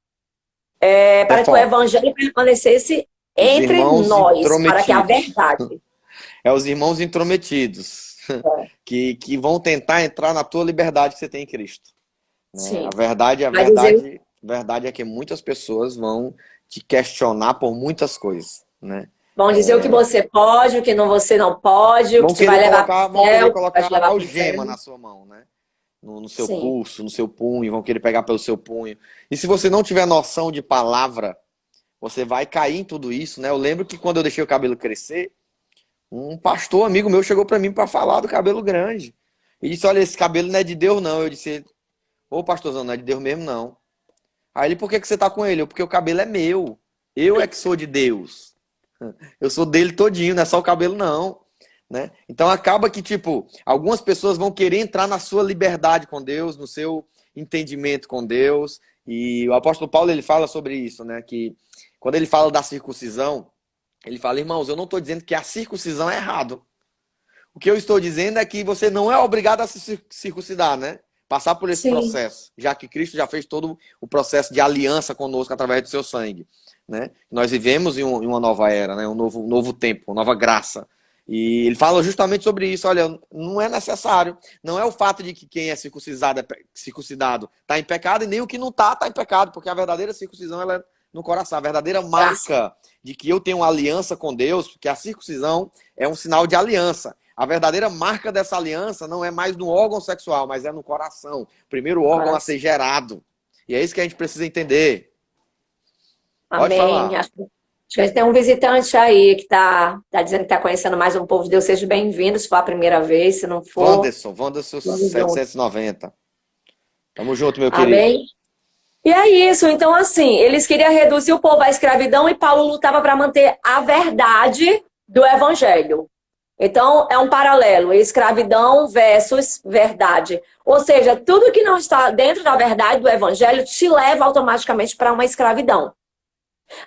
o Forte. evangelho permanecesse Os entre irmãos nós, para que a intrometidos. verdade. É os irmãos intrometidos que vão tentar entrar na tua liberdade que você tem em Cristo, né? Sim. A verdade é que muitas pessoas vão te questionar por muitas coisas, né? Vão dizer o que você pode, o que você não pode, o que te vai levar para o Vão querer céu, o que vai colocar te levar para o algema inferno. na sua mão, né? No seu Sim. pulso, no seu punho, vão querer pegar pelo seu punho. E se você não tiver noção de palavra, você vai cair em tudo isso, né? Eu lembro que quando eu deixei o cabelo crescer, um pastor amigo meu chegou para mim para falar do cabelo grande. E disse, olha, esse cabelo não é de Deus, não. Eu disse, ô pastorzão, não é de Deus mesmo, não. Aí ele, por que você tá com ele? Porque o cabelo é meu. Eu é que sou de Deus. Eu sou dele todinho, não é só o cabelo, não. Né? Então acaba que, tipo, algumas pessoas vão querer entrar na sua liberdade com Deus, no seu entendimento com Deus. E o apóstolo Paulo, ele fala sobre isso, né? Que quando ele fala da circuncisão, ele fala, irmãos, eu não estou dizendo que a circuncisão é errado. O que eu estou dizendo é que você não é obrigado a se circuncidar, né? Passar por esse Sim. processo, já que Cristo já fez todo o processo de aliança conosco através do seu sangue, né? Nós vivemos em uma nova era, né? Um novo tempo, uma nova graça. E ele fala justamente sobre isso. Olha, não é necessário. Não é o fato de que quem é circuncidado está em pecado, e nem o que não está em pecado, porque a verdadeira circuncisão ela é no coração. A verdadeira marca de que eu tenho uma aliança com Deus, porque a circuncisão é um sinal de aliança. A verdadeira marca dessa aliança não é mais no órgão sexual, mas é no coração. O primeiro órgão a ser gerado. E é isso que a gente precisa entender. Pode falar. Amém. Acho que a gente tem um visitante aí que tá dizendo que está conhecendo mais um povo de Deus. Seja bem-vindo, se for a primeira vez, se não for. Wanderson 790. Tamo junto, meu querido. Amém. E é isso. Então, assim, eles queriam reduzir o povo à escravidão e Paulo lutava para manter a verdade do evangelho. Então, é um paralelo, escravidão versus verdade. Ou seja, tudo que não está dentro da verdade do evangelho te leva automaticamente para uma escravidão.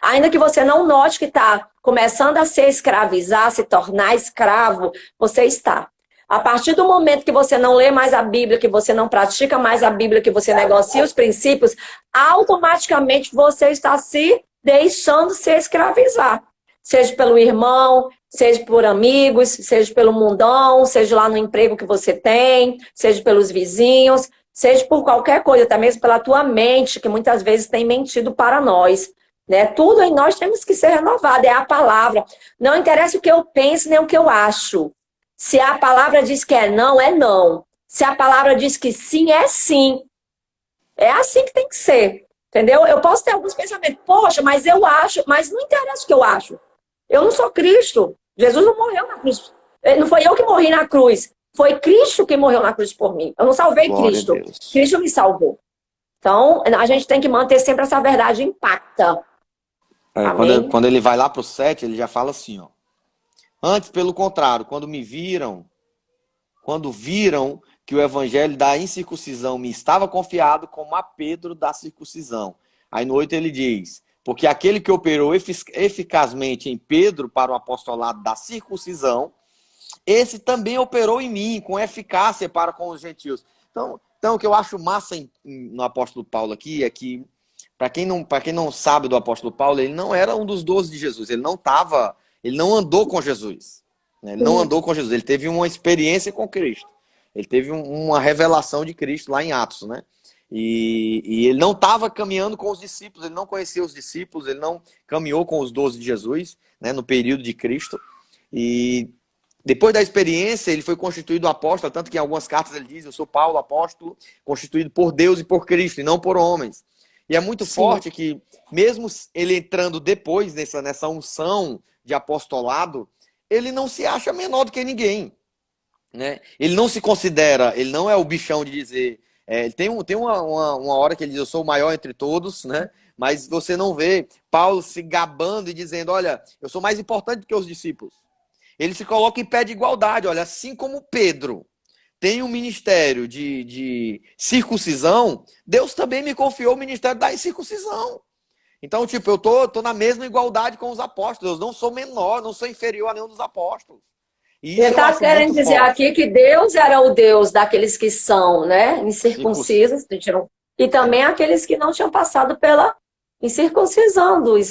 Ainda que você não note que está começando a se escravizar, se tornar escravo, você está. A partir do momento que você não lê mais a Bíblia, que você não pratica mais a Bíblia, que você negocia os princípios, automaticamente você está se deixando se escravizar. Seja pelo irmão, seja por amigos, seja pelo mundão, seja lá no emprego que você tem, seja pelos vizinhos, seja por qualquer coisa, até mesmo pela tua mente, que muitas vezes tem mentido para nós. Né? Tudo em nós temos que ser renovado, é a palavra. Não interessa o que eu penso nem o que eu acho. Se a palavra diz que é não, é não. Se a palavra diz que sim, é sim. É assim que tem que ser. Entendeu? Eu posso ter alguns pensamentos, poxa, mas eu acho, mas não interessa o que eu acho. Eu não sou Cristo. Jesus não morreu na cruz. Não foi eu que morri na cruz. Foi Cristo que morreu na cruz por mim. Eu não salvei Cristo. Cristo me salvou. Então, a gente tem que manter sempre essa verdade intacta. Quando ele vai lá para o 7, ele já fala assim, ó. Antes, pelo contrário, quando viram que o evangelho da incircuncisão me estava confiado, como a Pedro da circuncisão. Aí no 8 ele diz, porque aquele que operou eficazmente em Pedro para o apostolado da circuncisão, esse também operou em mim com eficácia para com os gentios. Então o que eu acho massa no apóstolo Paulo aqui é que, para quem não sabe do apóstolo Paulo, ele não era um dos 12 de Jesus, ele não andou com Jesus. Né? Ele não andou com Jesus, ele teve uma experiência com Cristo. Ele teve uma revelação de Cristo lá em Atos, né? E ele não estava caminhando com os discípulos, ele não conhecia os discípulos, ele não caminhou com os 12 de Jesus, né, no período de Cristo. E depois da experiência, ele foi constituído apóstolo, tanto que em algumas cartas ele diz, eu sou Paulo, apóstolo, constituído por Deus e por Cristo, e não por homens. E é muito forte que, mesmo ele entrando depois nessa unção de apostolado, ele não se acha menor do que ninguém. Né? Ele não se considera, ele não é o bichão de dizer, tem uma hora que ele diz, eu sou o maior entre todos, né? Mas você não vê Paulo se gabando e dizendo, olha, eu sou mais importante do que os discípulos. Ele se coloca em pé de igualdade, olha, assim como Pedro tem um ministério de circuncisão, Deus também me confiou o ministério da incircuncisão. Então, tipo, eu tô na mesma igualdade com os apóstolos, eu não sou menor, não sou inferior a nenhum dos apóstolos. Ele está querendo dizer aqui que Deus era o Deus daqueles que são, né, incircuncisos, e também aqueles que não tinham passado pela incircuncisão, dos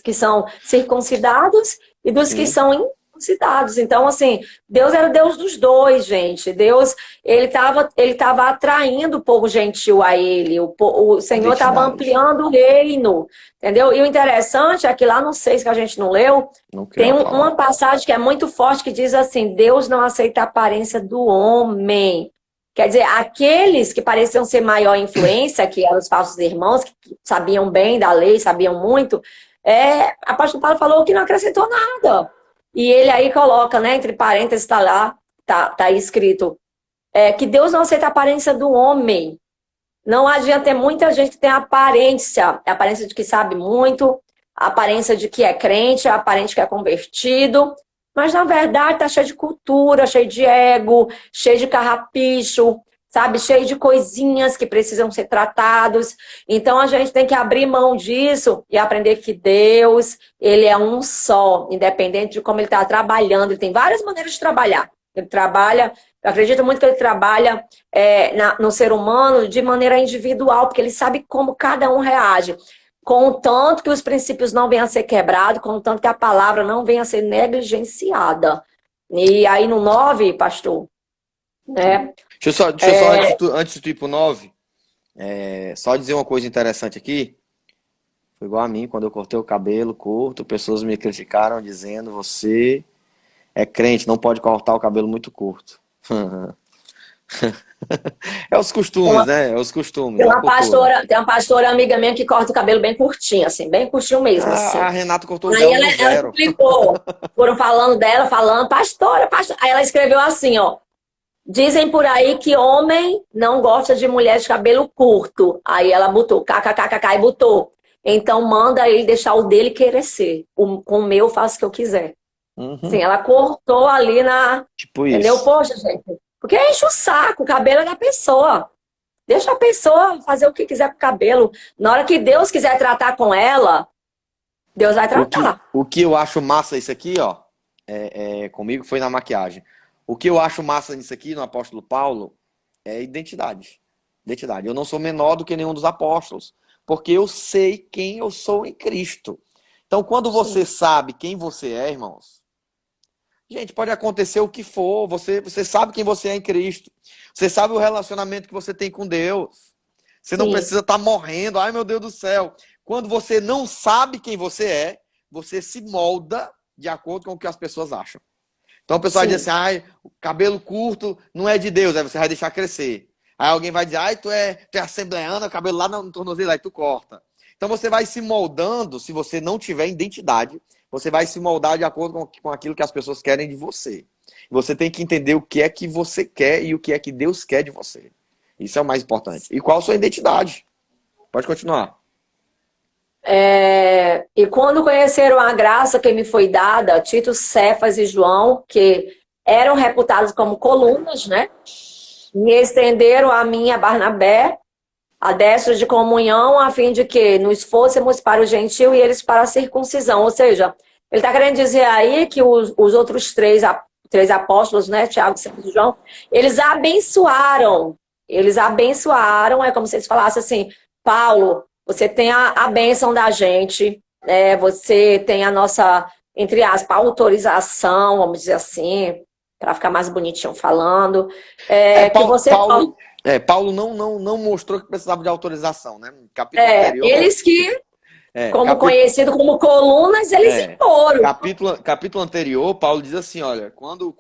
que são circuncidados e dos que são incircuncidados. Então, assim, Deus era o Deus dos dois, gente. Deus, ele tava atraindo o povo gentil a ele. O Senhor estava ampliando o reino, entendeu? E o interessante é que lá no 6, que a gente não leu, tem uma passagem que é muito forte que diz assim, Deus não aceita a aparência do homem. Quer dizer, aqueles que pareciam ser maior influência, que eram os falsos irmãos, que sabiam bem da lei, sabiam muito, a apóstolo Paulo falou que não acrescentou nada. E ele aí coloca, né, entre parênteses, está lá, tá aí escrito, que Deus não aceita a aparência do homem. Não adianta ter muita gente que tem a aparência de que sabe muito, a aparência de que é crente, a aparência de que é convertido, mas na verdade está cheio de cultura, cheio de ego, cheio de carrapicho, sabe? Cheio de coisinhas que precisam ser tratados. Então a gente tem que abrir mão disso e aprender que Deus, ele é um só, independente de como ele está trabalhando. Ele tem várias maneiras de trabalhar. Ele trabalha, eu acredito muito que ele trabalha no ser humano de maneira individual, porque ele sabe como cada um reage. contanto que os princípios não venham a ser quebrados, contanto que a palavra não venha a ser negligenciada. E aí no 9, pastor, né? Deixa eu só antes de tu ir pro 9, só dizer uma coisa interessante aqui. Foi igual a mim, quando eu cortei o cabelo curto, pessoas me criticaram dizendo, você é crente, não pode cortar o cabelo muito curto. É os costumes, né? É os costumes. Tem uma pastora amiga minha que corta o cabelo bem curtinho, assim, bem curtinho mesmo, assim. A Renata cortou Aí dela ela no zero. explicou, foram falando dela, pastora. Aí ela escreveu assim, ó. Dizem por aí que homem não gosta de mulher de cabelo curto. Aí ela botou, kkkk, e botou. Então manda ele deixar o dele crescer. Com o meu eu faço o que eu quiser. Sim, ela cortou ali na... Tipo Entendeu? isso. Poxa, gente. Porque enche o saco, o cabelo é da pessoa. Deixa a pessoa fazer o que quiser com o cabelo. Na hora que Deus quiser tratar com ela, Deus vai tratar. O que eu acho massa isso aqui, ó, comigo foi na maquiagem. O que eu acho massa nisso aqui, no apóstolo Paulo, é identidade. Identidade. Eu não sou menor do que nenhum dos apóstolos, porque eu sei quem eu sou em Cristo. Então, quando você sabe quem você é, irmãos, gente, pode acontecer o que for, você sabe quem você é em Cristo. Você sabe o relacionamento que você tem com Deus. Você não precisa estar morrendo, ai meu Deus do céu. Quando você não sabe quem você é, você se molda de acordo com o que as pessoas acham. Então o pessoal diz assim, ai, o cabelo curto não é de Deus, aí você vai deixar crescer. Aí alguém vai dizer, ai, tu é assembleana, o cabelo lá no tornozelo, aí tu corta. Então você vai se moldando, se você não tiver identidade, você vai se moldar de acordo com aquilo que as pessoas querem de você. Você tem que entender o que é que você quer e o que é que Deus quer de você. Isso é o mais importante. E qual a sua identidade? Pode continuar. E quando conheceram a graça que me foi dada, Tito, Cefas e João, que eram reputados como colunas, né? Me estenderam a mim, a Barnabé, a destra de comunhão, a fim de que nos fôssemos para o gentil e eles para a circuncisão. Ou seja, ele está querendo dizer aí que os outros três apóstolos, né, Tiago, Cefas e João, eles abençoaram. É como se eles falassem assim, Paulo, você tem a bênção da gente, né? Você tem a nossa, entre aspas, autorização, vamos dizer assim, para ficar mais bonitinho falando. Paulo não mostrou que precisava de autorização, né? No capítulo anterior. Eles que, conhecido como colunas, eles imporam. Capítulo anterior, Paulo diz assim, olha, quando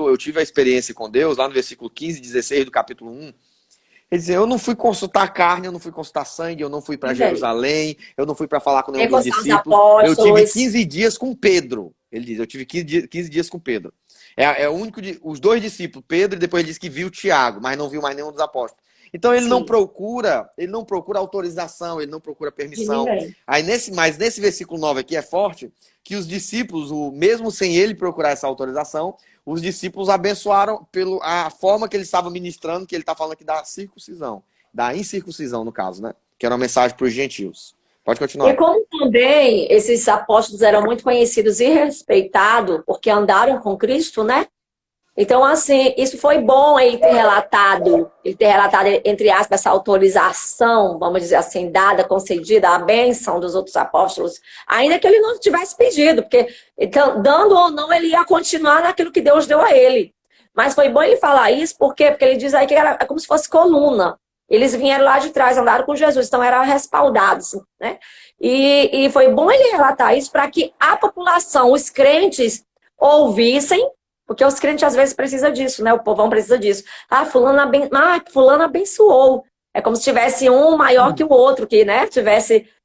eu tive a experiência com Deus, lá no versículo 15 e 16 do capítulo 1, ele diz, eu não fui consultar carne, eu não fui consultar sangue, eu não fui para Jerusalém, eu não fui para falar com nenhum dos discípulos, eu tive 15 dias com Pedro. Ele diz, eu tive 15 dias com Pedro. É o único, os dois discípulos, Pedro, e depois ele diz que viu Tiago, mas não viu mais nenhum dos apóstolos. Então ele não procura autorização, ele não procura permissão. Mas nesse versículo 9 aqui é forte, que os discípulos, mesmo sem ele procurar essa autorização, os discípulos abençoaram a forma que ele estava ministrando, que ele está falando aqui da circuncisão, da incircuncisão no caso, né? Que era uma mensagem para os gentios. Pode continuar. E como também esses apóstolos eram muito conhecidos e respeitados, porque andaram com Cristo, né? Então, assim, isso foi bom ele ter relatado, entre aspas, essa autorização, vamos dizer assim, dada, concedida, a bênção dos outros apóstolos, ainda que ele não tivesse pedido, porque, então, dando ou não, ele ia continuar naquilo que Deus deu a ele. Mas foi bom ele falar isso, por quê? Porque ele diz aí que era como se fosse coluna. Eles vieram lá de trás, andaram com Jesus, então eram respaldados, né? E foi bom ele relatar isso para que a população, os crentes, ouvissem. Porque os crentes às vezes precisam disso, né? O povão precisa disso. Fulano abençoou. É como se tivesse um maior que o outro, que, né,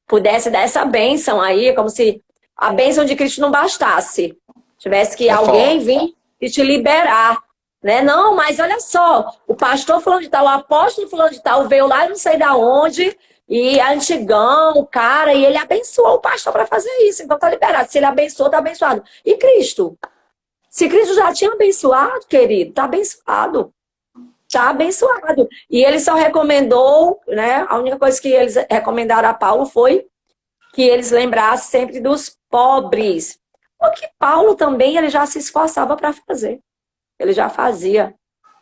pudesse dar essa bênção aí, como se a bênção de Cristo não bastasse. Tivesse que alguém vir e te liberar. Né? Não, mas olha só, o pastor fulano de tal, o apóstolo fulano de tal veio lá, não sei de onde, e é antigão, o cara, e ele abençoou o pastor para fazer isso. Então tá liberado. Se ele abençoou, tá abençoado. E Cristo? Se Cristo já tinha abençoado, querido, tá abençoado. Tá abençoado. E ele só recomendou, né? A única coisa que eles recomendaram a Paulo foi que eles lembrassem sempre dos pobres. O que Paulo também ele já se esforçava para fazer. Ele já fazia.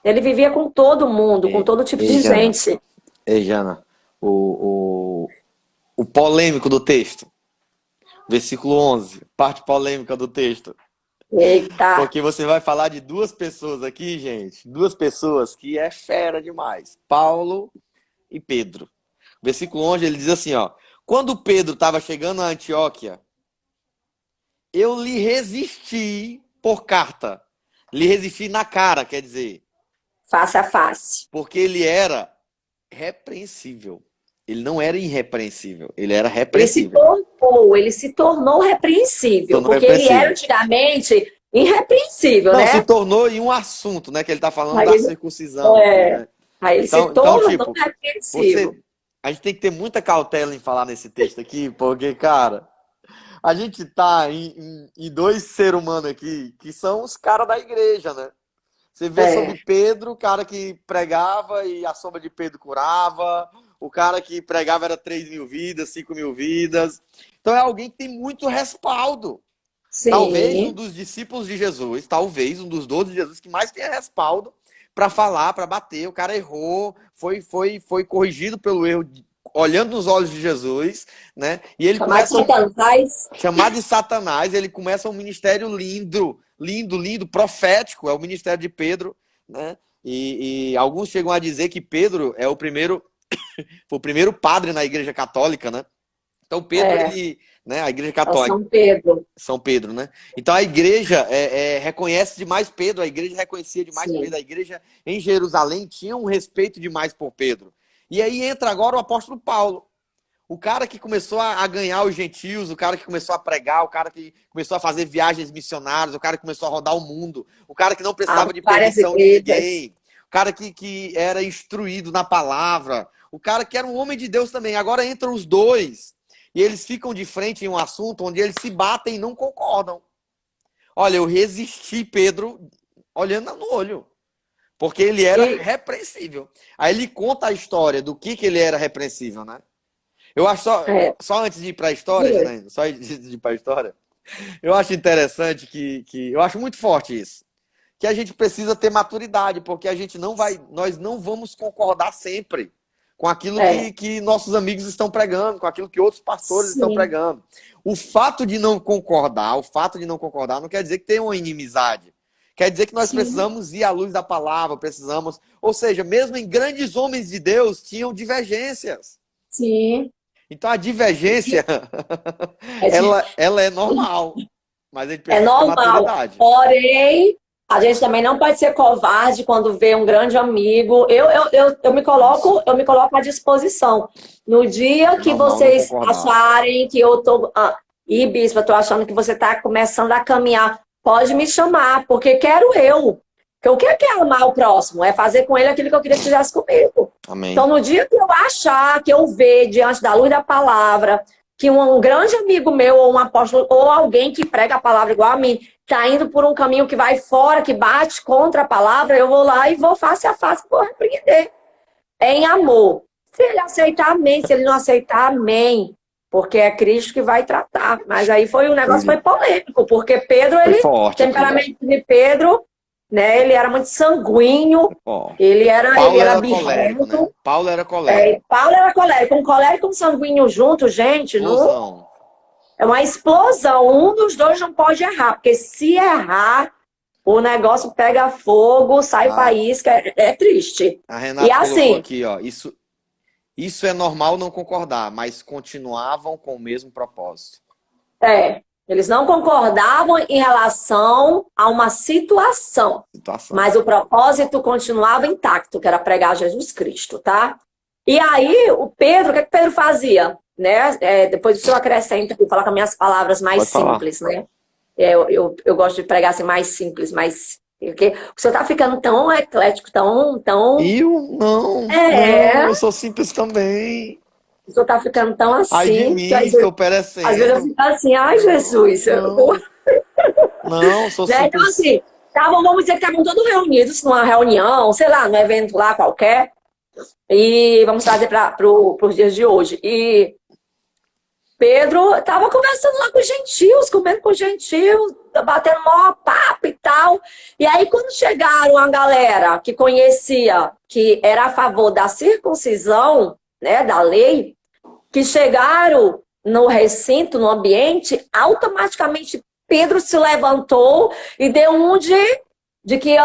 Ele vivia com todo mundo, com todo tipo de gente. Ei, Jana, o polêmico do texto. Versículo 11, parte polêmica do texto. Eita. Porque você vai falar de duas pessoas aqui, gente. Duas pessoas que é fera demais. Paulo e Pedro. Versículo 11, ele diz assim, ó. Quando Pedro estava chegando a Antioquia, eu lhe resisti por carta. Lhe resisti na cara, quer dizer. Face a face. Porque ele era repreensível. Ele não era irrepreensível, ele era Ele se repreensível. ele se tornou repreensível, Tornou porque ele repreensível. era antigamente irrepreensível, Não, né? se tornou em um assunto, né? Que ele tá falando Aí da ele- circuncisão. é. Né? Aí ele Então, se tornou tipo, repreensível. a gente tem que ter muita cautela em falar nesse texto aqui, porque, cara, a gente tá em dois seres humanos aqui que são os caras da igreja, né? Você vê É. sobre Pedro, o cara que pregava e a sombra de Pedro curava, o cara que pregava era 3.000 vidas, 5.000 vidas. Então é alguém que tem muito respaldo. Sim. Talvez um dos discípulos de Jesus, talvez um dos 12 de Jesus que mais tenha respaldo para falar, para bater. O cara errou, foi corrigido pelo erro, olhando nos olhos de Jesus, né? E ele Chamado começa Satanás. chamado de Satanás, ele começa um ministério lindo, profético, é o ministério de Pedro, né? E alguns chegam a dizer que Pedro é o primeiro, foi o primeiro padre na Igreja Católica, né? Então Pedro, ele, né? A Igreja É o Católica, São Pedro. São Pedro, né? Então a igreja reconhece demais Pedro, a igreja reconhecia demais Sim. Pedro, a igreja em Jerusalém tinha um respeito demais por Pedro. E aí entra agora o apóstolo Paulo, o cara que começou a ganhar os gentios, o cara que começou a pregar, o cara que começou a fazer viagens missionárias, o cara que começou a rodar o mundo, o cara que não precisava de Várias permissão de igrejas. ninguém, o cara que era instruído na palavra, o cara que era um homem de Deus também. Agora entram os dois e eles ficam de frente em um assunto onde eles se batem e não concordam. Olha, eu resisti, Pedro, olhando no olho, porque ele era repreensível. Aí ele conta a história do que ele era repreensível, né? Eu acho só antes de ir para a história, Janaína, só antes de ir para a história, eu acho interessante que eu acho muito forte isso, que a gente precisa ter maturidade, porque nós não vamos concordar sempre com aquilo que nossos amigos estão pregando, com aquilo que outros pastores estão pregando. O fato de não concordar não quer dizer que tem uma inimizade. Quer dizer que nós precisamos ir à luz da palavra, ou seja, mesmo em grandes homens de Deus, tinham divergências. Sim. Então a divergência, ela é normal, mas a gente É precisa ter normal. maturidade. Porém, a gente também não pode ser covarde quando vê um grande amigo. Eu me coloco à disposição. No dia que normal não vocês concordar. acharem que eu tô. Bispo, eu tô achando que você tá começando a caminhar, pode me chamar, porque quero eu. Porque o que é amar o próximo? É fazer com ele aquilo que eu queria que fizesse comigo. Amém. Então, no dia que eu achar, que eu ver diante da luz da palavra, que um grande amigo meu, ou um apóstolo, ou alguém que prega a palavra igual a mim, está indo por um caminho que vai fora, que bate contra a palavra, eu vou lá e vou face a face, vou repreender. Em amor. Se ele aceitar, amém. Se ele não aceitar, amém. Porque é Cristo que vai tratar. Mas aí o negócio foi polêmico, porque Pedro, Foi forte, o temperamento de Pedro, né, ele era muito sanguíneo, ele era colérico, né? Paulo era colérico. Paulo era colérico. Um colérico e um sanguíneo junto, gente, Explosão. é uma explosão. Um dos dois não pode errar, porque se errar, o negócio pega fogo, sai faísca, é triste. A Renata E colocou assim, aqui, ó, isso é normal não concordar, mas continuavam com o mesmo propósito. eles não concordavam em relação a uma situação. Mas o propósito continuava intacto, que era pregar Jesus Cristo, tá? E aí, o Pedro, o que Pedro fazia? Né? Depois o senhor acrescenta aqui, falar com as minhas palavras mais simples, né? Eu gosto de pregar assim, mais simples, mais... Porque o senhor tá ficando tão eclético, tão... Eu não, eu sou simples também. O senhor tá ficando tão assim... Ai de mim, estou perecendo. Às vezes eu fico assim, ai Jesus... Não, sou simples. Então assim, vamos dizer que estavam todos reunidos numa reunião, sei lá, num evento lá qualquer, e vamos trazer para os dias de hoje. E Pedro estava conversando lá com os gentios, comendo com os gentios, batendo maior papo e tal. E aí, quando chegaram a galera que conhecia, que era a favor da circuncisão, né, da lei, que chegaram no recinto, no ambiente, automaticamente Pedro se levantou e deu um de que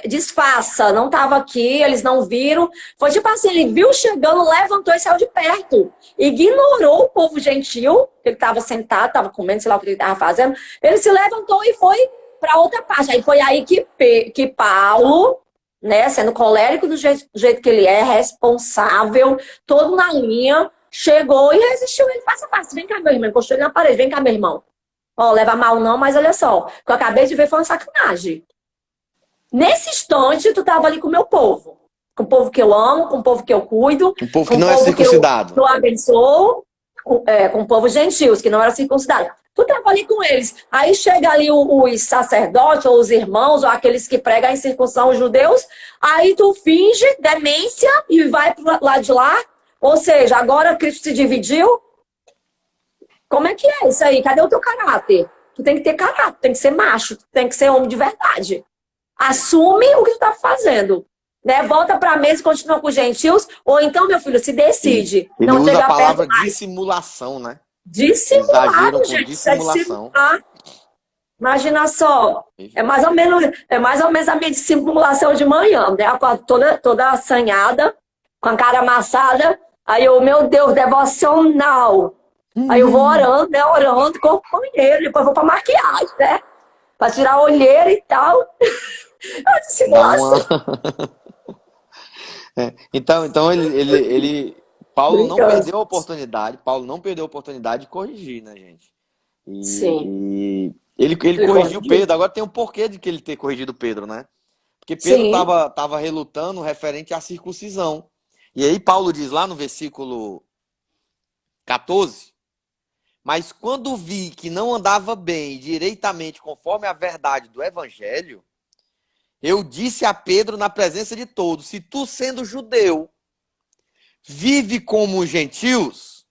disfarça, não estava aqui, eles não viram. Foi tipo assim, ele viu chegando, levantou e saiu de perto. Ignorou o povo gentil, que ele estava sentado, estava comendo, sei lá o que ele estava fazendo. Ele se levantou e foi para outra parte. Aí foi aí que Paulo, né, sendo colérico do jeito que ele é, responsável, todo na linha, chegou e resistiu. Ele passa, vem cá, meu irmão, encostou ele na parede, vem cá, meu irmão. Ó, leva mal não, mas olha só, o que eu acabei de ver foi uma sacanagem. Nesse instante, tu tava ali com o meu povo. Com o povo que eu amo, com o povo que eu cuido. Um povo que não é circuncidado. Que eu abençoo, com o povo gentios, que não era circuncidado. Tu tava ali com eles. Aí chega ali os sacerdotes, ou os irmãos, ou aqueles que pregam a incircuncisão, os judeus. Aí tu finge demência e vai pro lado de lá. Ou seja, agora Cristo se dividiu. Como é que é isso aí? Cadê o teu caráter? Tu tem que ter caráter, tem que ser macho, tem que ser homem de verdade. Assume o que tu tá fazendo. Né? Volta pra mesa e continua com os gentios. Ou então, meu filho, se decide. Ele não usa a palavra dissimulação, né? Dissimulado, gente. Dissimulação. Imagina só. É mais ou menos a minha dissimulação de manhã. Né? Toda assanhada, com a cara amassada. Aí eu, meu Deus, devocional. Aí eu vou orando, né? Orando com o companheiro. Depois vou pra maquiagem, né? Pra tirar a olheira e tal. A dissimulação. Então Paulo não perdeu a oportunidade. Paulo não perdeu a oportunidade de corrigir, né, gente? Sim. E ele corrigiu Pedro. Agora tem um porquê de que ele ter corrigido Pedro, né? Porque Pedro estava relutando referente à circuncisão. E aí Paulo diz lá no versículo 14: mas quando vi que não andava bem e direitamente conforme a verdade do evangelho, eu disse a Pedro na presença de todos: se tu, sendo judeu, vive como os gentios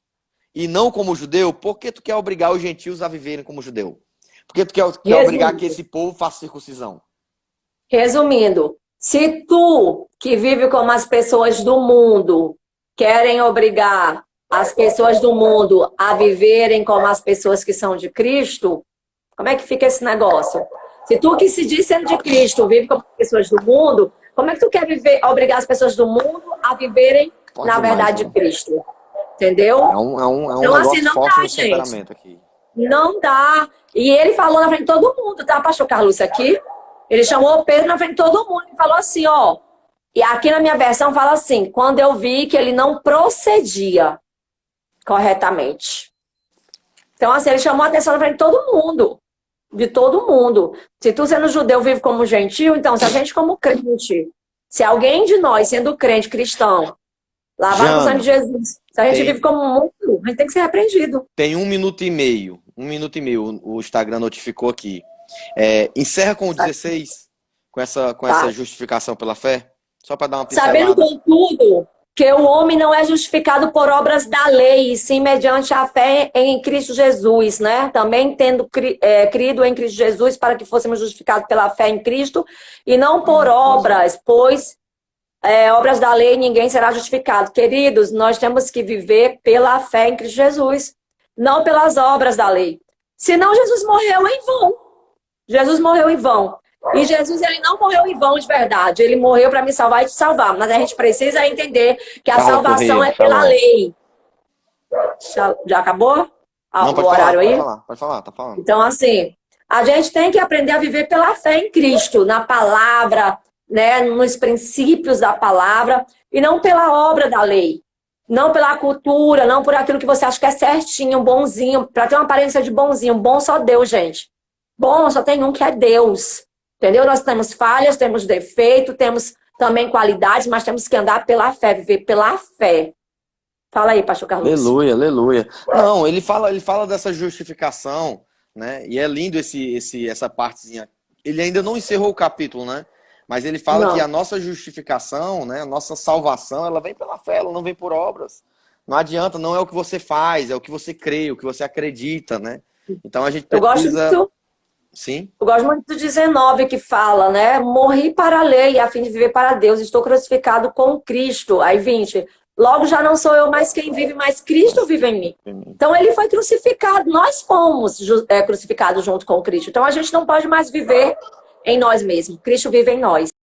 e não como judeu, por que tu quer obrigar os gentios a viverem como judeu? Por que tu quer obrigar que esse povo faça circuncisão? Resumindo, se tu, que vive como as pessoas do mundo, querem obrigar as pessoas do mundo a viverem como as pessoas que são de Cristo, como é que fica esse negócio? Se tu que se diz sendo de Cristo vive como as pessoas do mundo, como é que tu quer obrigar as pessoas do mundo a viverem na verdade de Cristo? Entendeu? É um então, assim, não dá, gente. Aqui. Não dá. E ele falou na frente de todo mundo, tá, pastor Carlos, aqui? Ele chamou o Pedro na frente de todo mundo e falou assim, ó. E aqui na minha versão fala assim, quando eu vi que ele não procedia corretamente. Então, assim, ele chamou a atenção na frente de todo mundo. De todo mundo. Se tu sendo judeu vive como gentil, então se a gente como crente, se alguém de nós sendo crente cristão, lavar no sangue de Jesus, se a gente vive como mundo, a gente tem que ser repreendido. Tem 1 minuto e meio. 1 minuto e meio o Instagram notificou aqui. Encerra com o 16, com essa justificação pela fé, só para dar uma pincelada. Sabendo, contudo, que o homem não é justificado por obras da lei, e sim mediante a fé em Cristo Jesus, né? Também tendo crido em Cristo Jesus para que fôssemos justificados pela fé em Cristo e não por obras, pois obras da lei ninguém será justificado. Queridos, nós temos que viver pela fé em Cristo Jesus, não pelas obras da lei. Senão Jesus morreu em vão. Jesus morreu em vão. E Jesus, ele não morreu em vão de verdade. Ele morreu para me salvar e te salvar. Mas a gente precisa entender que a salvação é pela lei. Já acabou? Não, o horário aí? Pode falar, tá falando. Então, assim, a gente tem que aprender a viver pela fé em Cristo, na palavra, né, nos princípios da palavra, e não pela obra da lei. Não pela cultura, não por aquilo que você acha que é certinho, bonzinho. Para ter uma aparência de bonzinho. Bom só Deus, gente. Bom só tem um que é Deus. Entendeu? Nós temos falhas, temos defeito, temos também qualidades, mas temos que andar pela fé, viver pela fé. Fala aí, pastor Carlos. Aleluia, aleluia. Não, ele fala dessa justificação, né? E é lindo essa partezinha. Ele ainda não encerrou o capítulo, né? Mas ele fala que a nossa justificação, né? A nossa salvação, ela vem pela fé, ela não vem por obras. Não adianta, não é o que você faz, é o que você crê, o que você acredita, né? Então a gente precisa... Sim. Eu gosto muito do 19 que fala, né? Morri para a lei a fim de viver para Deus. Estou crucificado com Cristo. Aí 20. Logo já não sou eu mais quem vive, mas Cristo vive em mim. Então ele foi crucificado, nós fomos crucificados junto com Cristo. Então a gente não pode mais viver em nós mesmos. Cristo vive em nós.